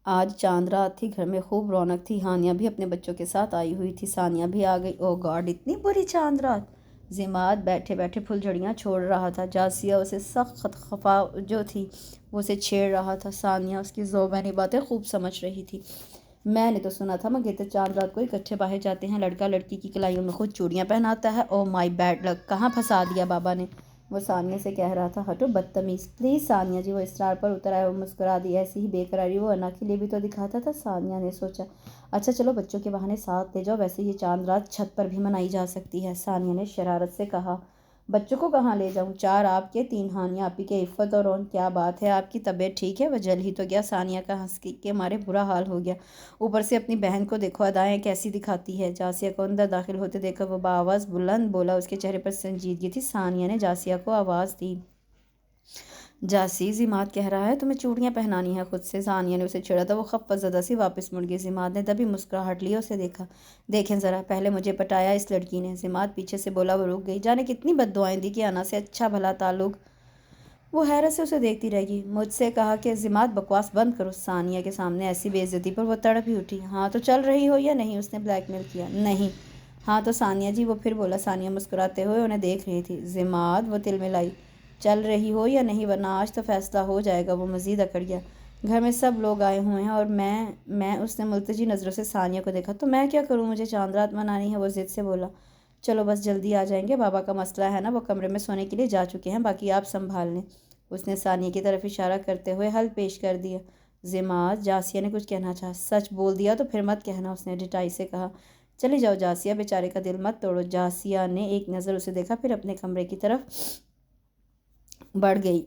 آج چاند رات تھی، گھر میں خوب رونق تھی۔ ہانیہ بھی اپنے بچوں کے ساتھ آئی ہوئی تھی۔ ثانیہ بھی آ گئی۔ او گاڈ، اتنی بری چاند رات! ضماد بیٹھے بیٹھے پھول جھڑیاں چھوڑ رہا تھا۔ جاسیہ اسے سخت خفا جو تھی، وہ اسے چھیڑ رہا تھا۔ ثانیہ اس کی ذوبینی باتیں خوب سمجھ رہی تھی۔ میں نے تو سنا تھا منگیتر چاند رات کو اکٹھے باہر جاتے ہیں، لڑکا لڑکی کی کلائیوں میں خود چوڑیاں پہناتا ہے۔ او مائی بیڈ لک، کہاں پھنسا دیا بابا نے! وہ ثانیہ سے کہہ رہا تھا۔ ہٹو بدتمیز! پلیز ثانیہ جی، وہ اسرار پر اتر آئے۔ وہ مسکرا دی۔ ایسی ہی بے قراری وہ انا کے لیے بھی تو دکھاتا تھا۔ ثانیہ نے سوچا، اچھا چلو بچوں کے بہانے ساتھ لے جاؤ، ویسے یہ چاند رات چھت پر بھی منائی جا سکتی ہے۔ ثانیہ نے شرارت سے کہا۔ بچوں کو کہاں لے جاؤں؟ 4 آپ کے، 3 ہانیہ آپی کے۔ عفت اور اون، کیا بات ہے، آپ کی طبیعت ٹھیک ہے؟ وہ جل ہی تو گیا۔ ثانیہ کا ہنس کے مارے برا حال ہو گیا۔ اوپر سے اپنی بہن کو دیکھو، ادائیں کیسی دکھاتی ہے۔ جاسیہ کو اندر داخل ہوتے دیکھ کر وہ بآواز بلند بولا۔ اس کے چہرے پر سنجیدگی تھی۔ ثانیہ نے جاسیہ کو آواز دی۔ جاسی، ضماد کہہ رہا ہے تمہیں چوڑیاں پہنانی ہیں خود سے۔ ثانیہ نے اسے چھیڑا تھا، وہ خفت زدہ سی واپس مڑ گئی۔ ضماد نے تبھی مسکراہٹ لی، اسے دیکھا۔ دیکھیں ذرا، پہلے مجھے پٹایا اس لڑکی نے۔ ضماد پیچھے سے بولا، وہ رک گئی۔ جانے کتنی بد دعائیں دی کہ انا سے اچھا بھلا تعلق۔ وہ حیرت سے اسے دیکھتی رہ گئی۔ مجھ سے کہا کہ ضماد بکواس بند کرو۔ ثانیہ کے سامنے ایسی بے عزتی پر وہ تڑپ ہی اٹھی۔ ہاں تو چل رہی ہو یا نہیں؟ اس نے بلیک میل کیا۔ نہیں۔ ہاں تو ثانیہ جی، وہ پھر بولا۔ ثانیہ مسکراتے ہوئے انہیں دیکھ رہی تھی۔ ضماد، وہ تل ملائی، چل رہی ہو یا نہیں، ورنہ آج تو فیصلہ ہو جائے گا۔ وہ مزید اکڑ گیا۔ گھر میں سب لوگ آئے ہوئے ہیں اور میں اس نے ملتجی نظروں سے ثانیہ کو دیکھا۔ تو میں کیا کروں؟ مجھے چاند رات منانی ہے، وہ ضد سے بولا۔ چلو بس جلدی آ جائیں گے، بابا کا مسئلہ ہے نا، وہ کمرے میں سونے کے لیے جا چکے ہیں، باقی آپ سنبھال لیں۔ اس نے ثانیہ کی طرف اشارہ کرتے ہوئے حل پیش کر دیا۔ ضماد، جاسیہ نے کچھ کہنا چاہا۔ سچ بول دیا تو پھر مت کہنا، اس نے ڈٹائی سے کہا۔ چلی جاؤ جاسیہ، بیچارے کا دل مت توڑو۔ جاسیہ نے ایک نظر اسے دیکھا، پھر اپنے کمرے کی طرف بڑھ گئی۔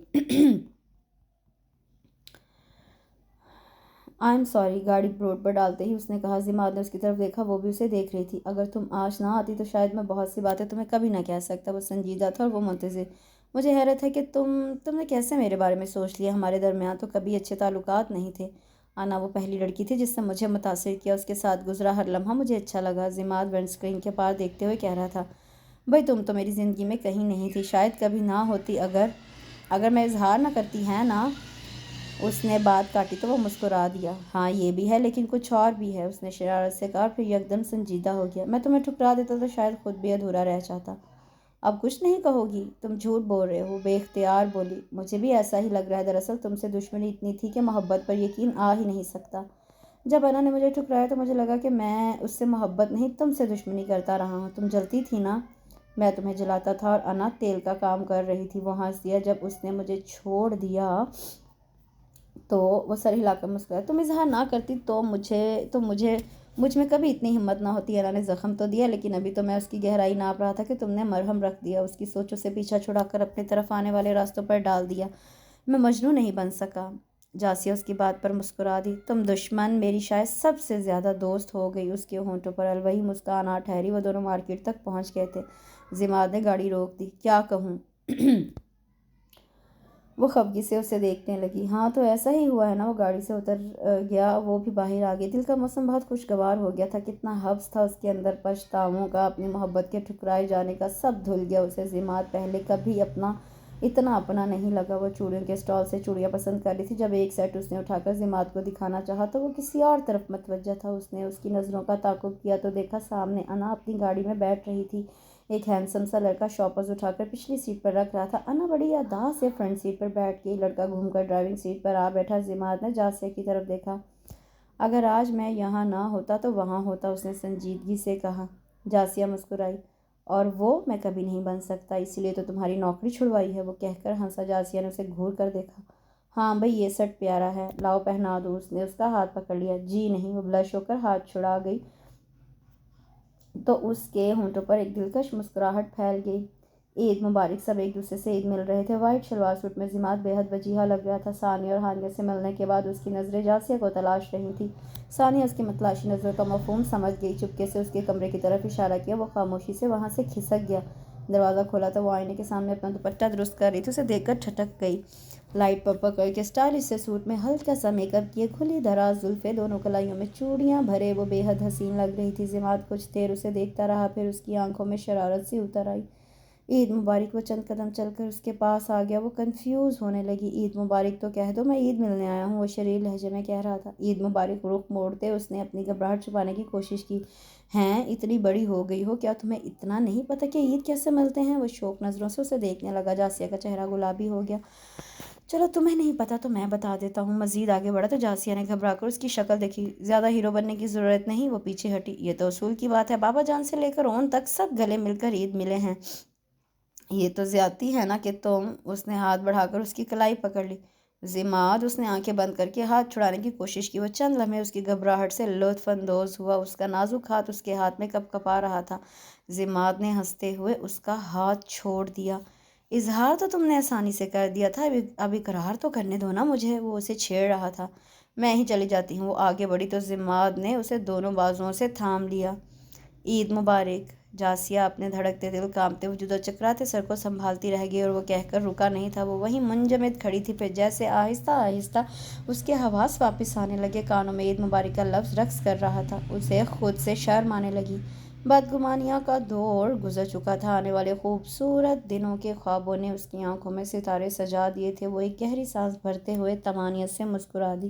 آئی ایم سوری، گاڑی روڈ پر ڈالتے ہی اس نے کہا۔ ضماد نے اس کی طرف دیکھا، وہ بھی اسے دیکھ رہی تھی۔ اگر تم آج نہ آتی تو شاید میں بہت سی باتیں تمہیں کبھی نہ کہہ سکتا۔ وہ سنجیدہ تھا اور وہ منتظر۔ مجھے حیرت ہے کہ تم نے کیسے میرے بارے میں سوچ لیا۔ ہمارے درمیان تو کبھی اچھے تعلقات نہیں تھے۔ انا وہ پہلی لڑکی تھی جس نے مجھے متاثر کیا، اس کے ساتھ گزرا ہر لمحہ مجھے اچھا لگا۔ ضماد ونڈ اسکرین کے پار دیکھتے ہوئے کہہ رہا تھا۔ بھئی تم تو میری زندگی میں کہیں نہیں تھی، شاید کبھی نہ ہوتی اگر میں اظہار نہ کرتی، ہے نا؟ اس نے بات کاٹی تو وہ مسکرا دیا۔ ہاں یہ بھی ہے، لیکن کچھ اور بھی ہے، اس نے شرارت سے کہا، پھر یکدم سنجیدہ ہو گیا۔ میں تمہیں ٹھکرا دیتا تو شاید خود بھی ادھورا رہ جاتا۔ اب کچھ نہیں کہو گی؟ تم جھوٹ بول رہے ہو، بے اختیار بولی۔ مجھے بھی ایسا ہی لگ رہا ہے، دراصل تم سے دشمنی اتنی تھی کہ محبت پر یقین آ ہی نہیں سکتا۔ جب انا نے مجھے ٹھکرایا تو مجھے لگا کہ میں اس سے محبت نہیں تم سے دشمنی کرتا رہا ہوں۔ تم جلتی تھی نا، میں تمہیں جلاتا تھا، اور انا تیل کا کام کر رہی تھی۔ وہ ہنس دیا۔ جب اس نے مجھے چھوڑ دیا تو وہ سر ہلا کر مسکرایا۔ تم اظہار نہ کرتی تو مجھ میں کبھی اتنی ہمت نہ ہوتی۔ انا نے زخم تو دیا، لیکن ابھی تو میں اس کی گہرائی ناپ رہا تھا کہ تم نے مرہم رکھ دیا، اس کی سوچوں سے پیچھا چھڑا کر اپنی طرف آنے والے راستوں پر ڈال دیا۔ میں مجنوں نہیں بن سکا۔ جاسیہ اس کی بات پر مسکرا دی۔ تم دشمن، میری شاید سب سے زیادہ دوست ہو گئی۔ اس کے ہونٹوں پر الوہی مسکان آ ٹھہری۔ وہ دونوں مارکیٹ تک پہنچ گئے تھے۔ ضماد نے گاڑی روک دی۔ کیا کہوں؟ وہ خفگی سے اسے دیکھنے لگی۔ ہاں تو ایسا ہی ہوا ہے نا۔ وہ گاڑی سے اتر گیا، وہ بھی باہر آ گئی۔ دل کا موسم بہت خوشگوار ہو گیا تھا۔ کتنا حبس تھا اس کے اندر، پچھتاووں کا، اپنی محبت کے ٹھکرائے جانے کا، سب دھل گیا اسے۔ ضماد پہلے کبھی اتنا اپنا نہیں لگا۔ وہ چوڑیوں کے اسٹال سے چوڑیاں پسند کر رہی تھی۔ جب ایک سیٹ اس نے اٹھا کر ضماد کو دکھانا چاہا تو وہ کسی اور طرف متوجہ تھا۔ اس نے اس کی نظروں کا تعاقب کیا تو دیکھا سامنے انا اپنی گاڑی میں بیٹھ رہی تھی۔ ایک ہینڈسم سا لڑکا شاپرز اٹھا کر پچھلی سیٹ پر رکھ رہا تھا۔ انا بڑی یادداشت سے فرنٹ سیٹ پر بیٹھ گئی۔ لڑکا گھوم کر ڈرائیونگ سیٹ پر آ بیٹھا۔ ضماد نے جاسیہ کی طرف دیکھا۔ اگر آج میں یہاں نہ ہوتا تو وہاں ہوتا، اس نے سنجیدگی سے کہا۔ جاسیہ مسکرائی۔ اور وہ میں کبھی نہیں بن سکتا، اسی لیے تو تمہاری نوکری چھڑوائی ہے، وہ کہہ کر ہنسا۔ جاسیہ نے اسے گھور کر دیکھا۔ ہاں بھئی یہ سٹ پیارا ہے، لاؤ پہنا دوں۔ اس نے اس کا ہاتھ پکڑ لیا۔ جی نہیں۔ وہ بلش ہو کر ہاتھ چھڑا گئی تو اس کے ہونٹوں پر ایک دلکش مسکراہٹ پھیل گئی۔ عید مبارک۔ سب ایک دوسرے سے عید مل رہے تھے۔ وائٹ شلوار سوٹ میں ضماد بے حد وجیحہ لگ رہا تھا۔ ثانیہ اور ہانیہ سے ملنے کے بعد اس کی نظریں جاسیہ کو تلاش رہی تھیں۔ ثانیہ اس کی متلاشی نظروں کا مفہوم سمجھ گئی۔ چپکے سے اس کے کمرے کی طرف اشارہ کیا۔ وہ خاموشی سے وہاں سے کھسک گیا۔ دروازہ کھولا تو وہ آئینے کے سامنے اپنا دوپٹہ درست کر رہی تھی۔ اسے دیکھ کر ٹھٹک گئی۔ لائٹ پکڑ کر اسٹائلش سے سوٹ میں ہلکا سا میک اپ کیے، کھلی دراز زلفیں، دونوں کلائیوں میں چوڑیاں بھرے، وہ بے حد حسین لگ رہی تھی۔ ضماد کچھ دیر اسے دیکھتا رہا، پھر اس کی آنکھوں میں شرارت سی اتر آئی۔ عید مبارک۔ وہ چند قدم چل کر اس کے پاس آ گیا۔ وہ کنفیوز ہونے لگی۔ عید مبارک تو کہہ دو، میں عید ملنے آیا ہوں، وہ شریر لہجے میں کہہ رہا تھا۔ عید مبارک۔ رخ موڑتے اس نے اپنی گھبراہٹ چھپانے کی کوشش کی۔ ہیں، اتنی بڑی ہو گئی ہو، کیا تمہیں اتنا نہیں پتہ کہ عید کیسے ملتے ہیں؟ وہ شوق نظروں سے اسے دیکھنے لگا۔ جاسیہ کا چہرہ گلابی ہو گیا۔ چلو تمہیں نہیں پتہ تو میں بتا دیتا ہوں۔ مزید آگے بڑھا تو جاسیہ نے گھبرا کر اس کی شکل دیکھی۔ زیادہ ہیرو بننے کی ضرورت نہیں، وہ پیچھے ہٹی۔ یہ تو اصول کی بات ہے، بابا جان سے لے کر اون تک سب گلے مل کر عید ملے ہیں، یہ تو زیادتی ہے نا کہ تم۔ اس نے ہاتھ بڑھا کر اس کی کلائی پکڑ لی۔ ضماد۔ اس نے آنکھیں بند کر کے ہاتھ چھڑانے کی کوشش کی۔ وہ چند لمحے اس کی گھبراہٹ سے لطف اندوز ہوا۔ اس کا نازک ہاتھ اس کے ہاتھ میں کپ کپا رہا تھا۔ ضماد نے ہنستے ہوئے اس کا ہاتھ چھوڑ دیا۔ اظہار تو تم نے آسانی سے کر دیا تھا، اب اقرار تو کرنے دو نا مجھے، وہ اسے چھیڑ رہا تھا۔ میں ہی چلی جاتی ہوں۔ وہ آگے بڑھی تو ضماد نے اسے دونوں بازوؤں سے تھام لیا۔ عید مبارک۔ جاسیہ اپنے دھڑکتے دل، کانپتے وجود اور چکراتے سر کو سنبھالتی رہ گئی، اور وہ کہہ کر رکا نہیں تھا۔ وہ وہیں منجمد کھڑی تھی، پھر جیسے آہستہ آہستہ اس کے حواس واپس آنے لگے، کانوں میں عید مبارک کا لفظ رقص کر رہا تھا۔ اسے خود سے شرم آنے لگی۔ بدگمانیاں کا دور گزر چکا تھا، آنے والے خوبصورت دنوں کے خوابوں نے اس کی آنکھوں میں ستارے سجا دیے تھے۔ وہ ایک گہری سانس بھرتے ہوئے طمانینت سے مسکرا دی۔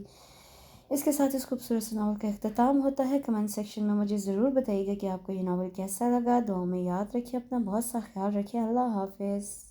اس کے ساتھ اس خوبصورت سے ناول کا اختتام ہوتا ہے۔ کمنٹ سیکشن میں مجھے ضرور بتائیے گا کہ آپ کو یہ ناول کیسا لگا۔ دعاؤں میں یاد رکھیے، اپنا بہت سا خیال رکھیے۔ اللہ حافظ۔